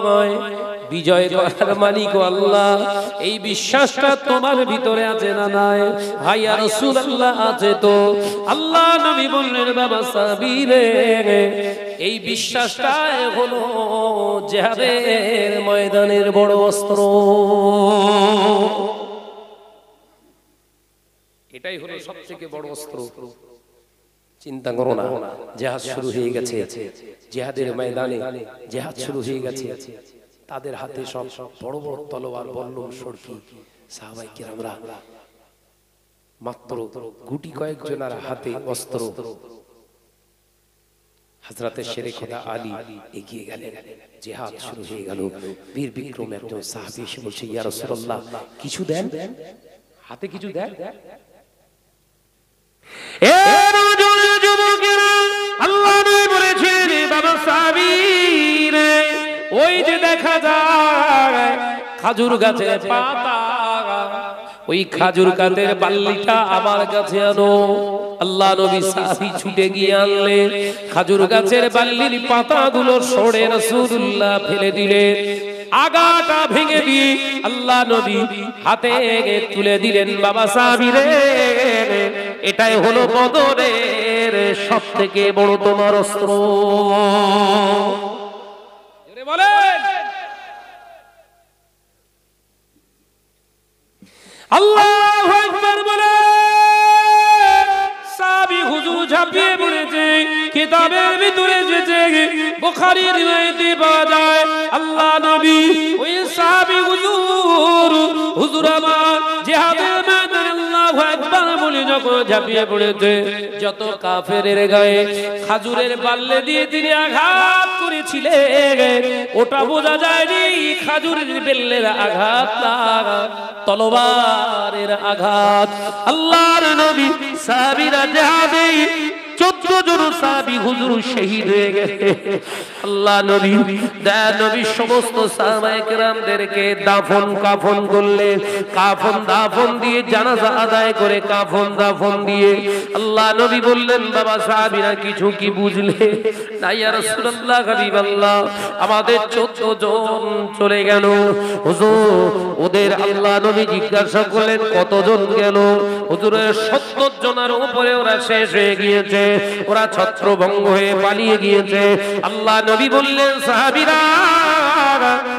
[SPEAKER 1] হয়, বিজয় করার মালিক আল্লাহ। এই বিশ্বাসটা তোমার ভিতরে আছে না নাই? হায় ইয়া রাসূলুল্লাহ আছে তো। আল্লাহ নবী বললেন, বাবা সাহাবীরে এই বিশ্বাসটা হলো জিহাদের ময়দানের বড় অস্ত্র। এটাই হলো সবথেকে বড় অস্ত্র। চিন্তা করো না, জিহাদ শুরু হয়ে গেছে, জিহাদের ময়দানে জিহাদ শুরু হয়ে গেছে। তাদের হাতে সব বড় বড় তলোয়ার, বল্লম, সরকি। সাহাবায়ে কেরামরা মাত্র গুটি কয়েকজনের হাতে অস্ত্র। হযরতে শেরে খোদা আলী এগিয়ে গেলেন, জিহাদ শুরু হয়ে গেল। বীর বিক্রম একজন সাহাবী এসে বলছে, ইয়া রাসূলুল্লাহ কিছু দেন, হাতে কিছু দেন। আল্লাহ বলেছেন, বাবা সাহাবীর ওই যে দেখা যায় খাজুর গাছের পাতা, ওই খাজুর গাছের বাল্লিটা আমার কাছে আনো। আল্লাহ নবী সাহাবী ছুটে গিয়ে আনলেন। খাজুর গাছের বাল্লির পাতাগুলো সরে রাসূলুল্লাহ ফেলে দিলেন। আগাটা ভেঙে দিয়ে আল্লাহ নবী হাতে তুলে দিলেন। বাবা সাহাবী রে, এটাই হলো বদরের সবথেকে বড় তোমার অস্ত্র। বলেন আল্লাহু আকবার। বলে সাহাবী হুজুর ঝাঁপিয়ে পড়েছে। কিতাবের ভিতরে এসেছে, বুখারীর রিওয়ায়াতে পাওয়া যায়, আল্লাহ নবী ওই সাহাবী হুজুর আমার জিহাদের ময়দানে আল্লাহু আকবার বলে যখন ঝাঁপিয়ে পড়েছে, যত কাফেরের গায়ে খাজুরের বাল্লে দিয়ে তিনি আঘাত করেছিলেন, ওটা বোঝা যায়নি খাজুরের বেল্লের আঘাত না, তলোয়ারের আঘাত। আল্লাহর নবী সাহাবীরা জিহাদে 14 জন সাহাবী হুজুর শহীদ হয়ে গেছে। আল্লাহ নবী নবী সমস্ত সাহাবায়ে কেরামদেরকে কাফন করলেন। দাফন দিয়ে জানাজা আদায় করে দাফন দিয়ে আল্লাহ নবী বললেন, বাবা সাহাবীরা কিছু কি বুঝলে? না ইয়া রাসূলুল্লাহ, হাবিবাল্লাহ, আমাদের 14 জন চলে গেল হুজুর। ওদের আল্লাহ নবী জিজ্ঞাসা করলেন কতজন গেল? হুজুরের 70 জনের উপরে ওরা শেষ হয়ে গিয়েছে, ওরা ছত্রভঙ্গ হয়ে পালিয়ে গিয়েছে। আল্লাহ নবী বললেন, সাহাবীরা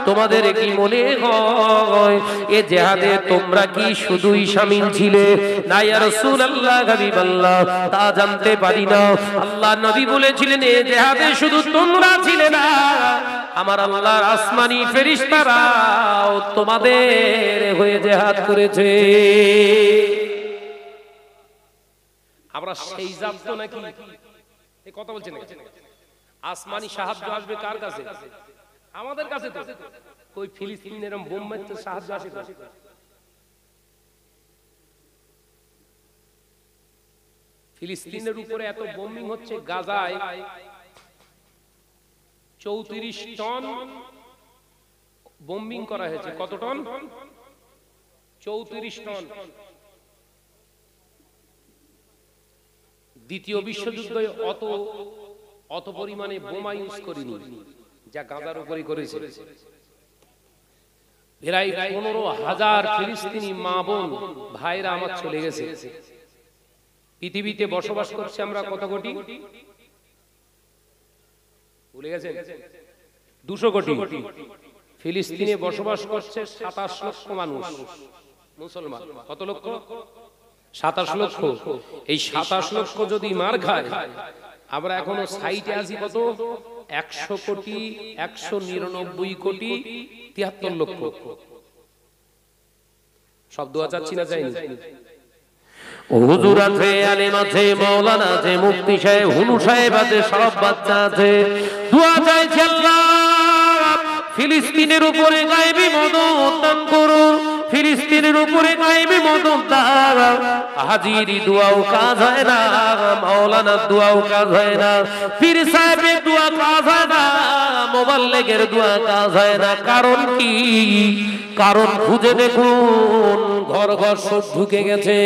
[SPEAKER 1] তোমাদের কি মনে হয় এ জিহাদে তোমরা কি শুধুই শামিল ছিলে? না ইয়া রাসূলুল্লাহ, হাবিবাল্লাহ, তা জানতে পারি না। আল্লাহ নবী বলেছিলেন, এ জিহাদে শুধু তোমরা ছিলে না, আমার আল্লাহর আসমানি ফেরেশতারাও তোমাদের হয়ে জিহাদ করেছে। আমরা সেই জাত তো নাকি? এই কথা বলছেন না? আসমানি সাহায্য আসবে কার কাছে? আমাদের কাছে। তো কই ফিলিস্তিনের বোম মারতে সাহায্য আসে? ফিলিস্তিনের উপরে এত বোমিং হচ্ছে, গাজায় 34 টন বোমিং করা হয়েছে। কত টন? 34 টন। দ্বিতীয় বিশ্বযুদ্ধে অত পরিমাণে বোমা ইউজ করিনি যা গাজার উপরে করেছে। প্রায় 15,000 ফিলিস্তিনি মা বোন ভাইরা আমার চলে গেছে। পৃথিবীতে বসবাস করছে আমরা কত কোটি? ভুলে গেছেন? 200 কোটি। ফিলিস্তিনে বসবাস করছে 27 লক্ষ মানুষ, মুসলমান। কত লক্ষ? 27 লক্ষ। এই 27 লক্ষ যদি মার খায়, আমরা এখনো সাইটে আছি কত? 100 কোটি, 199 কোটি 73 লক্ষ। সব দোয়া চাচ্ছি না, চাইনি? হুজুর আছে, আলেম আছে, মাওলানা আছে, মুফতি সাহেব, হুনু সাহেব আছে, সব বাচ্চা আছে। দোয়া চাইছি, আল্লাহ ফিলিস্তিনের উপরে গায়েবী মদদ দান করুন, ফিলিস্তিনের উপরে গায়েবী মদদ দান। হাজিরি দোয়াও কাজ হয় না, মাওলানার দোয়াও কাজ হয় না, পীর সাহেবের দোয়া কাজ হয় না, মোবাল্লেগের দোয়া কাজ হয় না। কারণ কি? কারণ খুঁজে দেখুন, ঘর ঘর সব ঢুকে গেছে।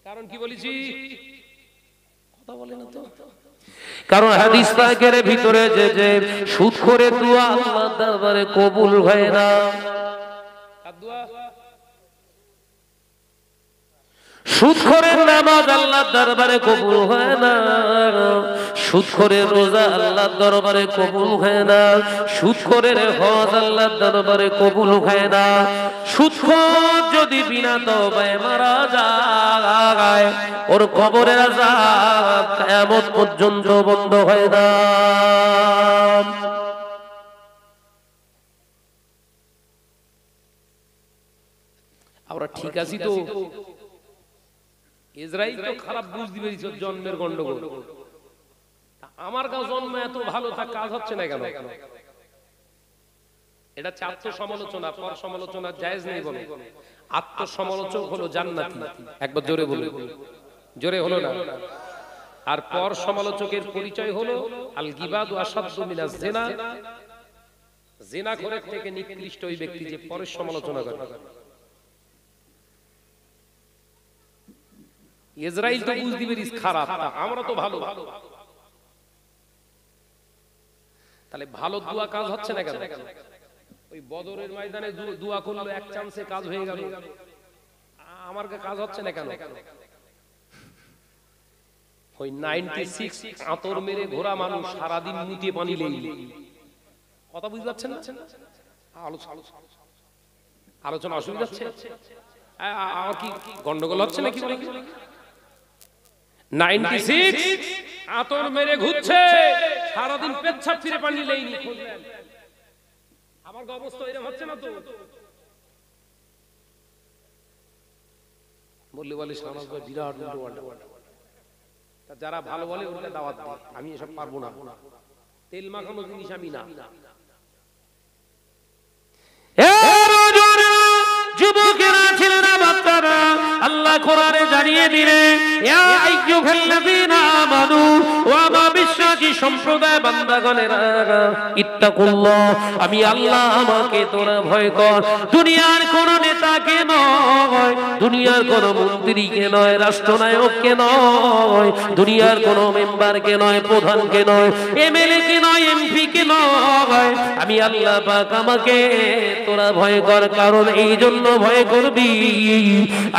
[SPEAKER 1] কারণ কি বলেছি? কথা বলে না তো। কারণ হাদিস পাকের ভিতরে যে সুদখোরের দোয়া আল্লাহর দরবারে কবুল হয় না। সুদখোরের নামাজ আল্লাহর দরবারে কবুল হয় না। সুদখোরের রোজা আল্লাহর দরবারে কবুল হয় না, সুদখোরের হজ আল্লাহর দরবারে কবুল হয় না। সুদখোর যদি বিনা তওবায় মারা যায় ওর কবরের আযাব কিয়ামত পর্যন্ত বন্ধ হয় না। আমরা ঠিক আছি তো? ইসরাইল তো খারাপ বুঝতে পেরেছে জন্মের গন্ডগোল। আমার কাছে জন্ম এত ভালো, তা কাজ হচ্ছে না কেন? এটা আত্মসমালোচনা, পর সমালোচনা জায়েজ নেই বলে। আত্মসমালোচক হলো জান্নাতি। একবার জোরে বলুন, জোরে হলো না? আর পর সমালোচকের পরিচয় হলো আল গিবাদু আশাদ্দু মিনাজ জিনা, জিনাখোরের থেকে নিকৃষ্ট ওই ব্যক্তি যে পরের সমালোচনা করে। ইসরাইল তো বুঝতে পেরিস খারাপ, আমরা তো ভালো। তাহলে ভালো দোয়া কাজ হচ্ছে না কেন? ওই বদরের ময়দানে দোয়া করলো, এক চান্সে কাজ হয়ে গেল, আমার কাজ হচ্ছে না কেন? ওই 96 আতর মেরে ঘোরা মানুষ সারাদিন মুতিয়ে পানি লেগে, কথা বুঝতে পারছেন না? আলোচনা অসুবিধা হচ্ছে? আমার কি গন্ডগোল হচ্ছে নাকি? 96 আতর মেরে ঘুরছে, সারাদিন পেচ্ছাপ ফিরে পানি লেইনি। আমার অবস্থা এরকম হচ্ছে না তো? বললে বলে সমাজ বিরাট যারা ভালো বলে ওটা দাওয়াত দেয়। আমি এসব পারবো না, তেল মাখানো জিনিস আমি না। যুবকেরা, ছেলেরা, বাচ্চারা, আল্লাহ কোরআনে জানিয়ে দিলেন, ইয়া আইয়ুহাল্লাযীনা আমানু, ও আমার বিশ্বাসী সম্প্রদায় বান্দাগণেরা, ইত্তাকুল্লাহ, আমি আল্লাহ, আমাকে তোরা ভয় কর। দুনিয়ার কোন নেতাকে নয়, দুনিয়ার কোন মন্ত্রীকে নয়, রাষ্ট্রনায়ককে নয়, দুনিয়ার কোন মেম্বারকে নয়, প্রধানকে নয়, এমএলএ কে নয়, এমপি কে নয়, আমি আল্লাহ পাক, আমাকে তোরা ভয় কর। কারণ এই জন্য ভয় করবি,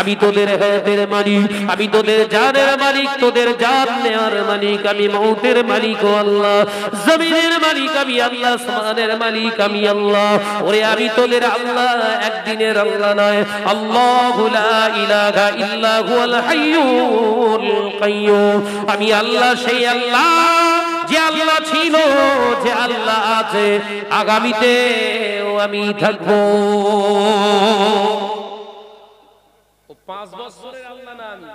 [SPEAKER 1] আমি তোদের হায়াতের মালিক, আমি তোদের জানের মালিক, তোদের জান নেওয়ার মালিক আমি মৌতের মালিক ও আল্লাহ, জমিনের মালিক আমি আল্লাহ, আসমানের মালিক আমি আল্লাহ। ওরে আমি তোদের আল্লাহ, একদিনের আল্লাহ নয়। আল্লাহু লা ইলাহা ইল্লা হুয়াল হাইয়ুল কাইয়্যুম, আমি আল্লাহ, সেই আল্লাহ যে আল্লাহ ছিল, যে আল্লাহ আছে, আগামীতেও আমি থাকবো। ও 5 বছরের আল্লাহ না আমি?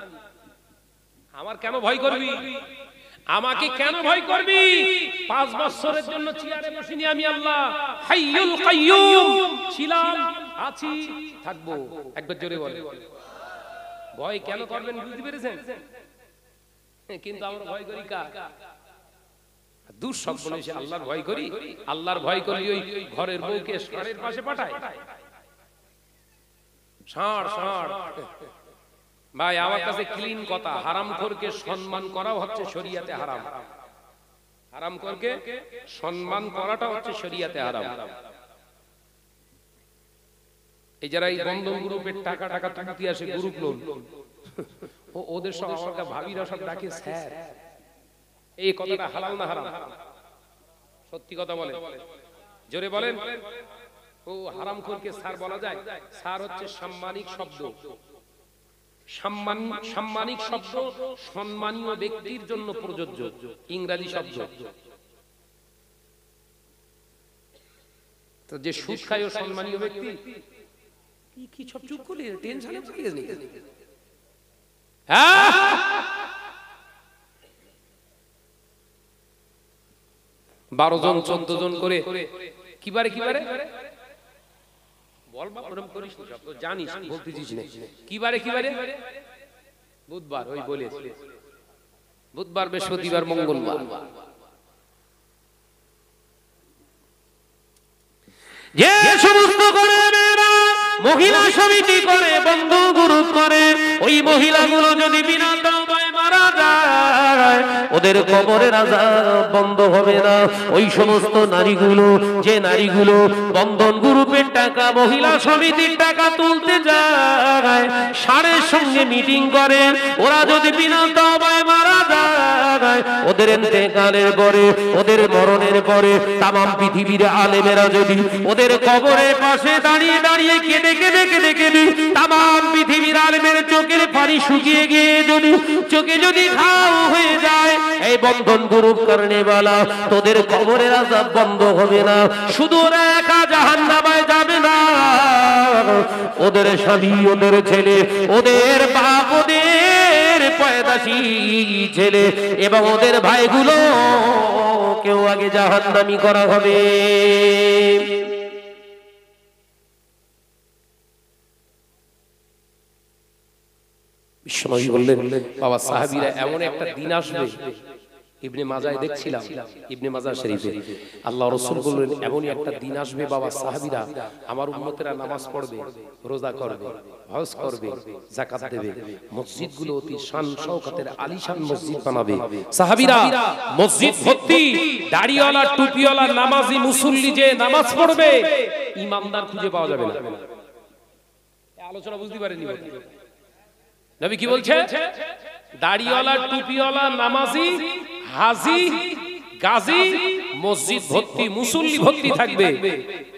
[SPEAKER 1] আমার কেন ভয় করবি? আমাকে কেন ভয় করবি? 5 বছরের জন্য চেয়ারে বসিনি আমি আল্লাহ, হাইয়ুল কাইয়্যুম, ছিলাম, আছি, থাকবো। একবার জোরে বলে। ভয় কেন করবেন বুঝতে পেরেছেন? কিন্তু আমরা ভয় করি কার? দূর সব বলে সে আল্লাহর ভয় করি। আল্লাহর ভয় করলে ওই ঘরের বউকে ষাঁড়ের পাশে পাঠায়। ষাঁড় ষাঁড় ভাই, আমার কাছে ক্লিন কথা, হারামখোরকে সম্মান করাও হচ্ছে শরীয়তে হারাম। হারামখোরকে সম্মান করাটা হচ্ছে শরীয়তে হারাম। এই যারা এই বন্ধন গ্রুপের টাকা টাকা তুলতে আসে, গ্রুপ লোন, ওদের সব আমার ভাবিরা সব ডাকে স্যার। এই কথাটা হালাল না হারাম? সত্যি কথা বলে, জোরে বলেন। ও হারামখোরকে স্যার বলা যায়? স্যার হচ্ছে সাম্মানিক শব্দ। সাম্মানিক শব্দ সম্মানীয় ব্যক্তির জন্য প্রযোজ্য, ইংরেজি শব্দ। তো যে সুদ খায় ও সম্মানীয় ব্যক্তি? কি সব চুপ করলি, টেনশনে পড়িস নি? হ্যাঁ, 12 জন 14 জন করে কিবারে কিবারে বল, বাপ ওরকম করিস না, তো জানিস, বলতেছিস না। কিবারে কিবারে? বুধবার, ওই বলে বুধবার, বৃহস্পতিবার, মঙ্গলবার। যে সমস্ত করে মহিলা সমিতি করে, বন্ধু গ্রুপ করে, ওই মহিলাগুলো যদি বিনা তওবায় মারা যায়, ওদের কবরের আযাব বন্ধ হবে না। ওই সমস্ত নারীগুলো, যে নারীগুলো বন্ধন গ্রুপের টাকা, মহিলা সমিতির টাকা তুলতে যায়, ষাঁড়ের সঙ্গে মিটিং করে, ওরা যদি বিনা তওবায় মারা যায়, ওদের ইন্তেকালের পরে, ওদের মরণের পরে তাম পৃথিবীর আলেমেরা যদি ওদের কবরের পাশে দাঁড়িয়ে দাঁড়িয়ে কেঁদে কেঁদে কেঁদে কেঁদে তাম পৃথিবীর আলেমের চোখের পানি শুকিয়ে গিয়ে যদি চোখে যদি ঘাও হয়ে যায়, এই বন্ধন গ্রুপ করনে वाला তোদের কবরের আযাব বন্ধ হবে না। শুধু ওরা একা জাহান্নামে যাবে না, ওদের স্বামী, ওদের ছেলে, ওদের বাপ, ওদের পয়দাশী ছেলে এবং ওদের ভাইগুলো কেউ আগে জাহান্নামী করা হবে। বিশ্বনবী বললেন, বাবা সাহাবীরা এমন একটা দিন আসবে, ইবনে মাজায় দেখছিলাম, ইবনে মাজা শরীফে আল্লাহ রাসূল বললেন এমনই একটা দিন আসবে বাবা সাহাবীরা আমার উম্মতেরা নামাজ পড়বে, রোজা করবে, হজ করবে, যাকাত দেবে, মসজিদগুলো অতি শান শওকতের আলিশান মসজিদ বানাবে। সাহাবীরা মসজিদ ভর্তি দাড়িওয়ালা টুপিওয়ালা নামাজি মুসল্লি যে নামাজ পড়বে, ইমামদার খুঁজে পাওয়া যাবে না। এই আলোচনা বুঝতে পারেননি নবী কি বলছে? দাড়িওয়ালা টুপিওয়ালা নামাজি হাজি গাজী মসজিদ ভর্তি মুসল্লি ভর্তি থাকবে,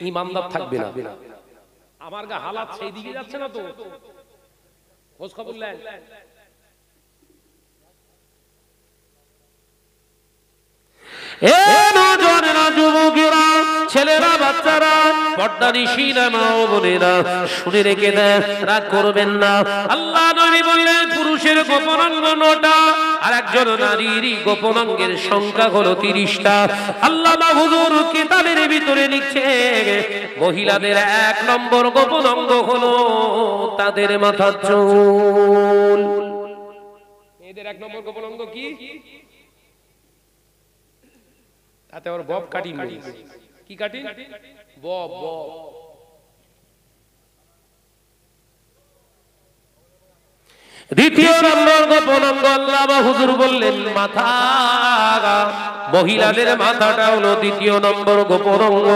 [SPEAKER 1] ইমামদার থাকবে না। আমার গা হালাত সেই দিকে যাচ্ছে না তো? খোঁজ খবর নেন। যুবকেরা, ছেলেরা, বাচ্চারা, পর্দানিশীরা, মা ও বোনেরা, শুনে রেখে দেন, রাগ করবেন না। আল্লাহ নবী বললেন পুরুষের গোপন অঙ্গ 9টা আর একজন নারীর গোপন অঙ্গের সংখ্যা হলো 30টা। আল্লামা হুজুর কিতাবের ভিতরে লিখছে মহিলাদের 1 নম্বর গোপন অঙ্গ হলো তাদের মাথার চুল। মেয়েদের 1 নম্বর গোপন অঙ্গ কি? তাতে ওর বব কাটিং নেই। কি কাটিং? বব। দ্বিতীয় নম্বর গোপন অঙ্গ আল্লামা হুজুর বললেন মাথা। মহিলাদের মাথাটা হলো 2য় নম্বর গোপন অঙ্গ।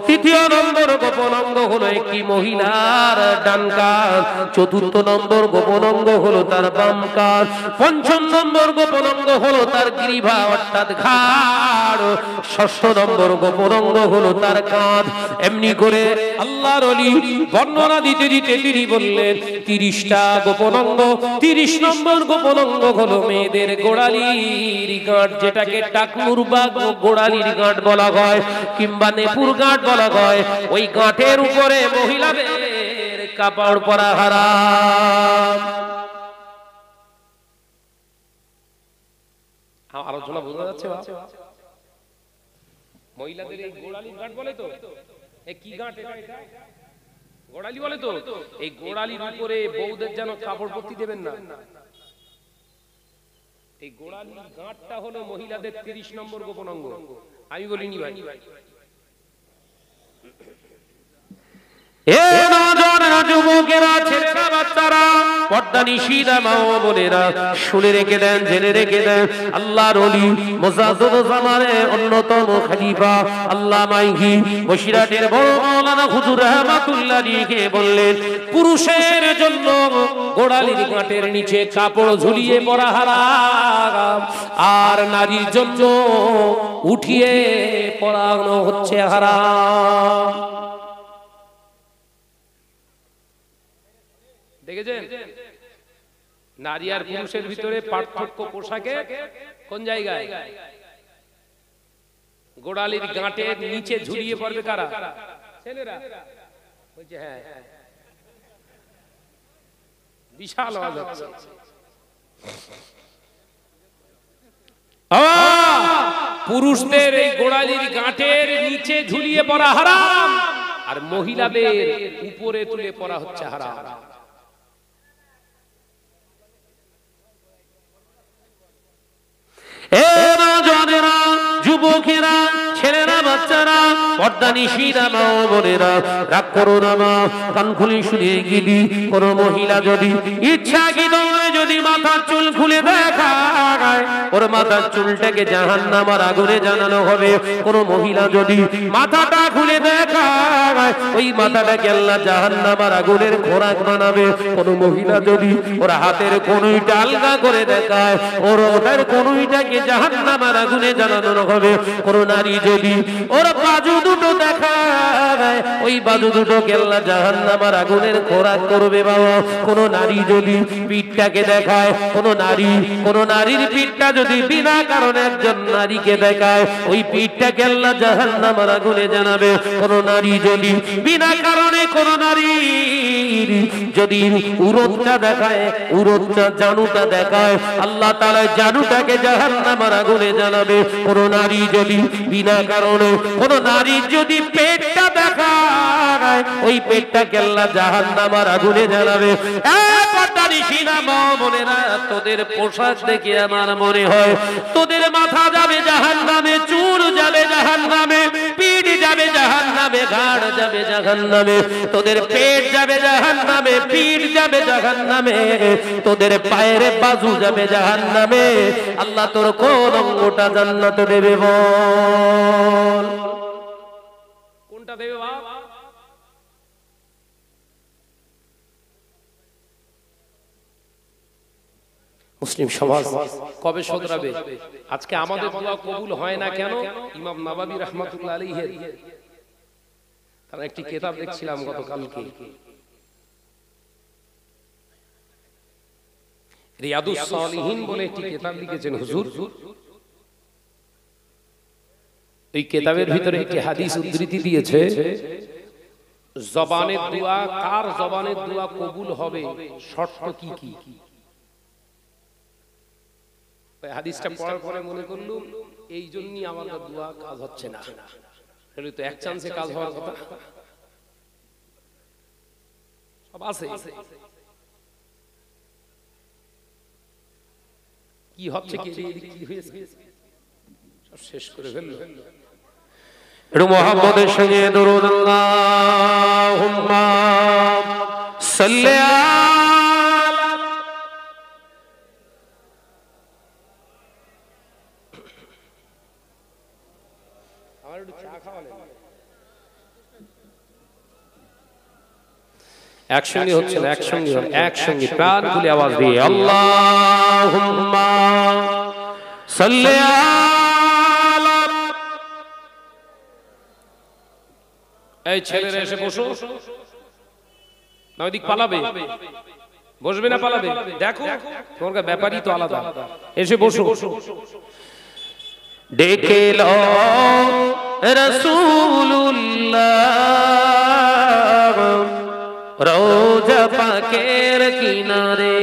[SPEAKER 1] 3য় নম্বর গোপন অঙ্গ হলো একটি মহিলার ডান কাঁধ। 4র্থ নম্বর গোপন অঙ্গ হলো তার বাম কাঁধ। 5ম নম্বর গোপন অঙ্গ হলো তার গ্রীবা অর্থাৎ ঘাড়। 6ষ্ঠ নম্বর গোপন অঙ্গ হলো তার কাঁধ। এমনি করে আল্লাহর ওলি বর্ণনা দিতে দিতে তিনি বললেন 30টা গোপন অঙ্গ। 30 নম্বর গোপন অঙ্গ হলো মেয়েদের গোড়ালির গাঁট, যেটাকে টাকনুর বা গোড়ালির গাঁট বলা হয় কিংবা নেপুর গাঁট বলা হয়। ওই গাঁটের উপরে মহিলাদের কাপড় পরা হারাম। আলোচনা বোঝা যাচ্ছে? মহিলাদের এই গোড়ালির গাঁট বলে তো, এই কি গাঁট? এটা গোড়ালি বলে তো। এই গোড়ালির উপরে বউদের যেন কাপড় পরতে দেবেন না। এই গোড়ালির গাঁটটা হলো মহিলাদের 30 নম্বর গোপন অঙ্গ। আমি বলিনি ভাই। যুবকেরা, ছেলেরা, বাচ্চারা, পর্দানিশীরা, মা ও বোনেরা, শুনে রেখে দেন, জেনে রেখে দেন। আল্লাহর ওলি মুজাদ্দিদ জামানের অন্যতম খলিফা আল্লামা বসিরহাটের বড় মাওলানা হুজুর রাহমাতুল্লাহ আলাইহি বললেন পুরুষের জন্য গোড়ালির গাঁটের নিচে কাপড় ঝুলিয়ে পরা হারাম, আর নারীর জন্য উঠিয়ে পরানো হচ্ছে হারাম। দেখেছেন নারী আর পুরুষের ভিতরে পার্থক্য পোশাকে কোন জায়গায়? গোড়ালির গাঁটের নিচে ঝুলিয়ে পড়বে কারা? ছেলেরা। বলছে হ্যাঁ, বিশাল আওয়াজ হচ্ছে। পুরুষদের এই গোড়ালির গাঁটের নিচে ঝুলিয়ে পড়া হারাম, আর মহিলাদের উপরে তুলে পড়া হচ্ছে হারাম। যুবকেরা, ছেলেরা, বাচ্চারা, পর্দানিশীরা মা ও বোনেরা, রাগ করো না মা, কান খুলে শুনে গেলি কোন মহিলা যদি ইচ্ছাকৃত যদি মাথার চুল খুলে দেখায়, ওর মাথার চুলটাকে জাহান্নামের আগুনে জানানো হবে। কোন মহিলা যদি মাথাটা খুলে দেখায়, ওই মাথাটাকে আল্লাহ জাহান্নামের আগুনের খোরাক বানাবে। কোন মহিলা যদি ওর হাতের কনুইটা আলগা করে দেখায়, ওর ওটার কনুইটাকে জাহান্নামের আগুনে জানানো হবে। কোন নারী যদি ওর বাজু দুটো দেখায়, ওই বাজু দুটোকে আল্লাহ জাহান্নামের আগুনের খোরাক করবে বাবা। কোন নারী যদি পিঠটাকে দেখায়, কোন নারীর পিঠটা যদি বিনা কারণে একজন নারীকে দেখায়, ওই পিঠটাকে আল্লাহ জাহান্নামের আগুনে জানাবে। কোন নারী যদি বিনা কারণে কোন নারীর যদি উরতটা দেখায়, উরতটা জানুটা দেখায়, আল্লাহ তাআলা জানুটাকে জাহান্নামের আগুনে জানাবে। কোন নারী যদি বিনা কারণে কোন নারীর যদি পেটটা দেখায়, ওই পেটটাকে আল্লাহ জাহান্নামের আগুনে জানাবে। তোদের পোশাক দেখে আমার মনে হয় তোদের মাথা যাবে জাহান্নামে, চুল যাবে জাহান্নামে, পিঠ যাবে জাহান্নামে, ঘাড় যাবে জাহান্নামে, তোদের পেট যাবে জাহান্নামে, পিঠ যাবে জাহান্নামে, তোদের পায়ের বাজু যাবে জাহান্নামে। আল্লাহ তোর কোন অঙ্গটা জান্নাতে দেবে বল? কোনটা দেবে বাপ? মুসলিম সমাজ কবে শুধরাবে? আজকে আমাদের দোয়া কবুল হয় না কেন? ইমাম নাবাবী রাহমাতুল্লাহ আলাইহি তার একটি কিতাব দেখছিলাম গতকালকে, রিয়াদুস সালিহিন বলে একটি কিতাব লিখেছেন হুজুর। এই কিতাবের ভিতরে একটি হাদিস উদ্ধৃতি দিয়েছে, জবানের দোয়া, কার জবানের দোয়া কবুল হবে, শর্ত কি কি? হাদিসটা পড়ার পরে মনে করলুম এই জন্যই আমাদের দোয়া কাজ হচ্ছে না। তো এক চান্সে কাজ হওয়ার কথা সব আছে, কি হচ্ছে কি হয়েছে সব শেষ করে ফেললো। একটু মুহাম্মদের সঙ্গে দরুদ আল্লাহুম্মা সাল্লি একসঙ্গে হচ্ছে না, একসঙ্গে প্রাণ খুলে আওয়াজ দিয়ে আল্লাহুম্মা সাল্লি আলা। এই ছেলেরা এসে বসো না, ওইদিক পালাবে, বসবে না পালাবে? দেখো তোমার ব্যাপারই তো আলাদা। এসে বসো। ডেকে লো রাসূলুল্লাহ রওজা পাকের কিনারে,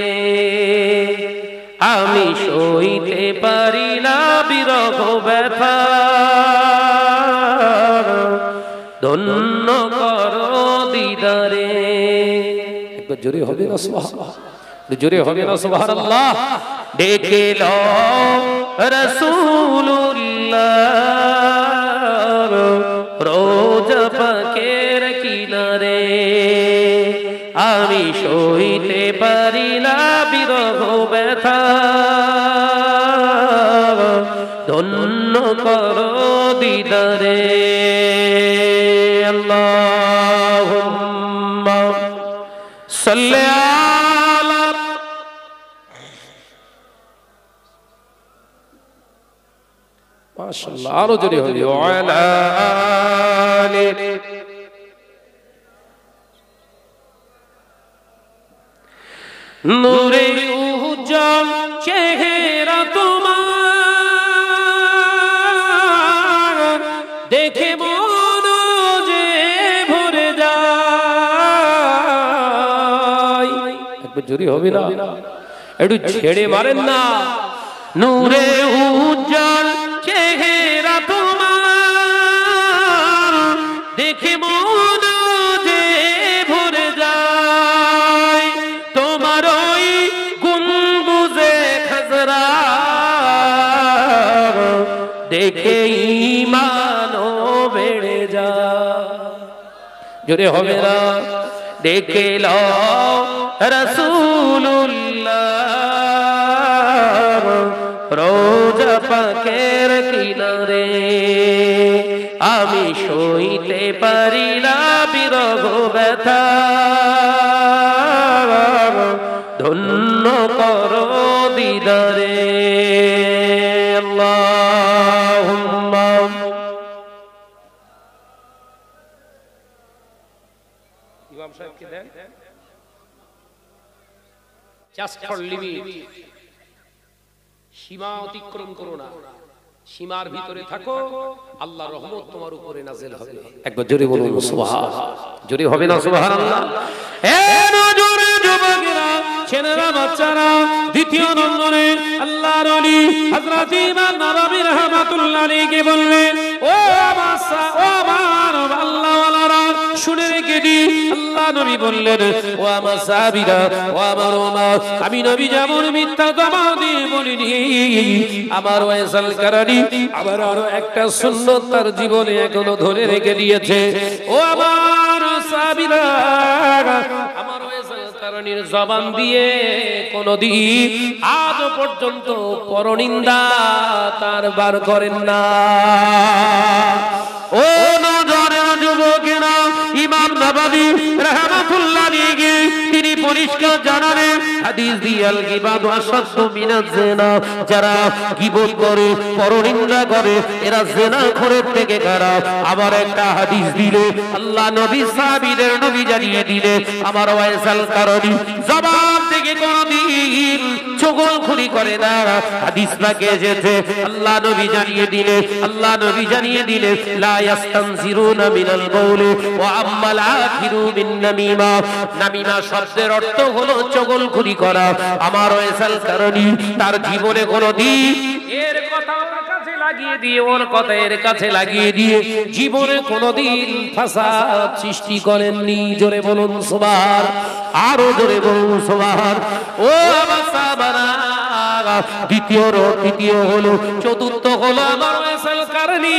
[SPEAKER 1] আমি সইতে পারি না বিরহ ব্যথা, ধন্য করো দিদারে। একবার জোরে হবে না সুবহানাল্লাহ, জোরে হবে না সুবহানাল্লাহ। ডেকে লো রাসূলুল্লাহ রওজা পাকের কিনারে, আমি সইতে পারি না বিরহ ব্যথা, ধন্য করো দিদারে। আল্লাহুম্মা সাল্লি আলা। মাশাআল্লাহ, আরো জোরে হবে ওয়ালা আলি। নূরে উজ্জ্বল চেহারা তোমার, দেখে মন যে ভরে যায়। একবার জোরে হবে না, একটু ছেড়ে মারেন না। নূরে উজ্জ্বল চেহারা তোমার, দেখে মন যে ভরে যায়। তোমার ওই গুনগুজে খাজরা দেখে ঈমানও বেড়ে যায়। জোরে হবে না ডেকে লও রাসূলুল্লাহ রোজা পাকের কিনারে আমি সইতে পারি না বিরহ ব্যথা ধন্য করো দিদারে আল্লাহুম্মা ইমাম সাহেবকে দেন জাস্ট ফর লিভিং সীমা অতিক্রম করো না সীমার ভিতরে থাকো আল্লাহর রহমত তোমার উপরে নাযিল হবে একবার জোরে বলুন সুবহানাল্লাহ জোরে হবে না সুবহানাল্লাহ এ নজর যুবকেরা ছেলেরা বাচ্চারা দ্বিতীয় নম্বরে আল্লাহর ওলি হযরত ইমাম নববী রাহমাতুল্লাহ আলাইহি বললেন ও আমার আল্লাহ ওয়ালারা শুনে রেখে দি আল্লাহ নবী বললেন ও আমার সাহাবীরা ও আমার ওমা আমি নবী যেমন মিথ্যা কথা দিয়ে বলিনি আমার ওয়াইসাল কারানি আবার আরো একটা সুন্নাত তার জীবনে এখনো ধরে রেখে দিয়েছে ও আমার সাহাবীরা আমার ওয়াইসাল কারানির জবান দিয়ে কোনদিন আজ পর্যন্ত পরনিন্দা তার বার করেন না ও নজরের যুবকেরা ইমাম নববী রাহমাতুল্লাহ আলাইহি তিনি পরিষ্কার জানালেন হাদিস দিয়াল গিবাত আশাদ্দু মিনাজ জিনা যারা গীবত করে পরনিন্দা করে এরা জিনাখোরের থেকে খারাপ আবার একটা হাদিস দিলে আল্লাহ নবী সাহাবীদের নবী জানিয়ে দিলে আমার ওয়াইসাল কারণী জবান থেকে কোনদিন চগলখুরি করে না হাদিস পাকে এসেছে আল্লাহ নবী জানিয়ে দিলে লা ইয়াস্তানজিরুনা মিনাল বাউলি ওয়া আম্মাল আখিরু বিন নামিমা নামিমা শব্দের অর্থ হলো চগলখুরি করা আমার ওয়াইসাল কারণী তার জীবনে কোনদিন এর কথা ওর কাছে লাগিয়ে দিয়ে ওর কথা এর কাছে লাগিয়ে দিয়ে জীবনে কোনদিন ফাসাদ সৃষ্টি করেননি জোরে বলুন সুবহান আরো জোরে বলুন সুবহান ও আমার সাহাবারা দ্বিতীয় হলো চতুর্থ হলো আমার ওয়াইসাল কারণী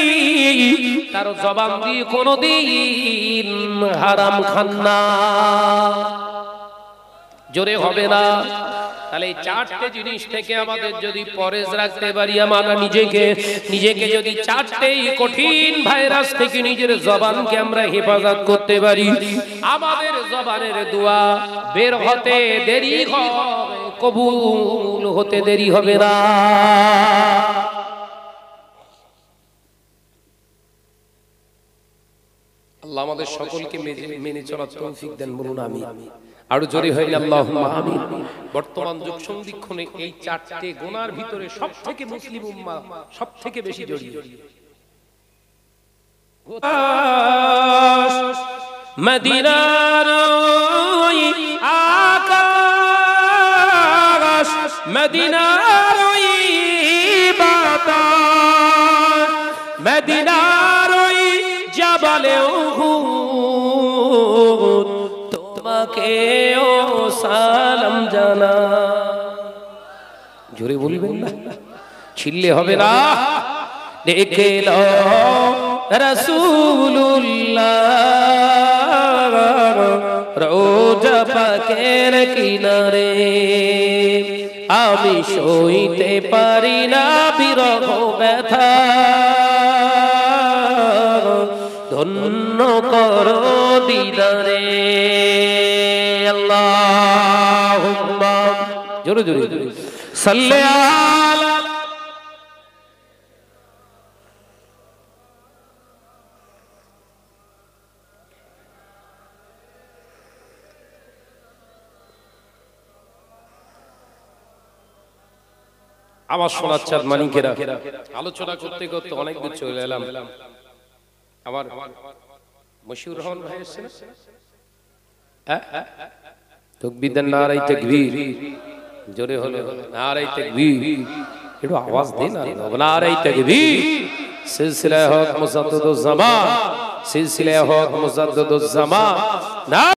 [SPEAKER 1] তার জবান দিয়ে কোনদিন হারাম খান না জোরে হবে না তাহলে এই চারটে জিনিস থেকে আমাদের যদি পরেজ রাখতে পারি আমরা নিজেকে যদি চারটে কঠিন ভাইরাস থেকে নিজের জবানকে আমরা হেফাজত করতে পারি আমাদের জবানের দোয়া বের হতে দেরি হবে কবুল হতে দেরি হবে না আল্লাহ আমাদের সকলকে মেনে চলার তৌফিক দেন বলুন আমিন আরো জোরে হইল আল্লাহুম্মা আমিন বর্তমান যুগ সন্ধিক্ষণে এই চারটি গুনার ভিতরে সবথেকে মুসলিম উম্মাহ সবথেকে বেশি জড়িয়ে মদিনার ওই আকাশ মদিনার ওই বাতাস মদিনার ওই জাবালে উহুদ তোমাকে ও সালাম জানা জোরে বলবেন না ছিললে হবে না দেখে লো রাসূলুল্লাহ রোজা পাকের কিনারে আমি সইতে পারি না বিরহ ব্যথা ধন্য করো দিদারে আল্লাহুম্মা জোরে জোরে সাল্লি আলা আমার সোনার চাঁদ মানিকেরা আলোচনা করতে করতে অনেক দূর চলে এলাম আমার মশিউর রহমান ভাই এসেছেন তাকবীর দেন নারায়ে তাকবীর জোরে হলো নারায়ে তাকবীর একটু আওয়াজ দেন নারায়ে তাকবীর সিলসিলা হক মুজাদ্দিদুজ জামান সিলসিলা হক মুজাদ্দিদুজ জামান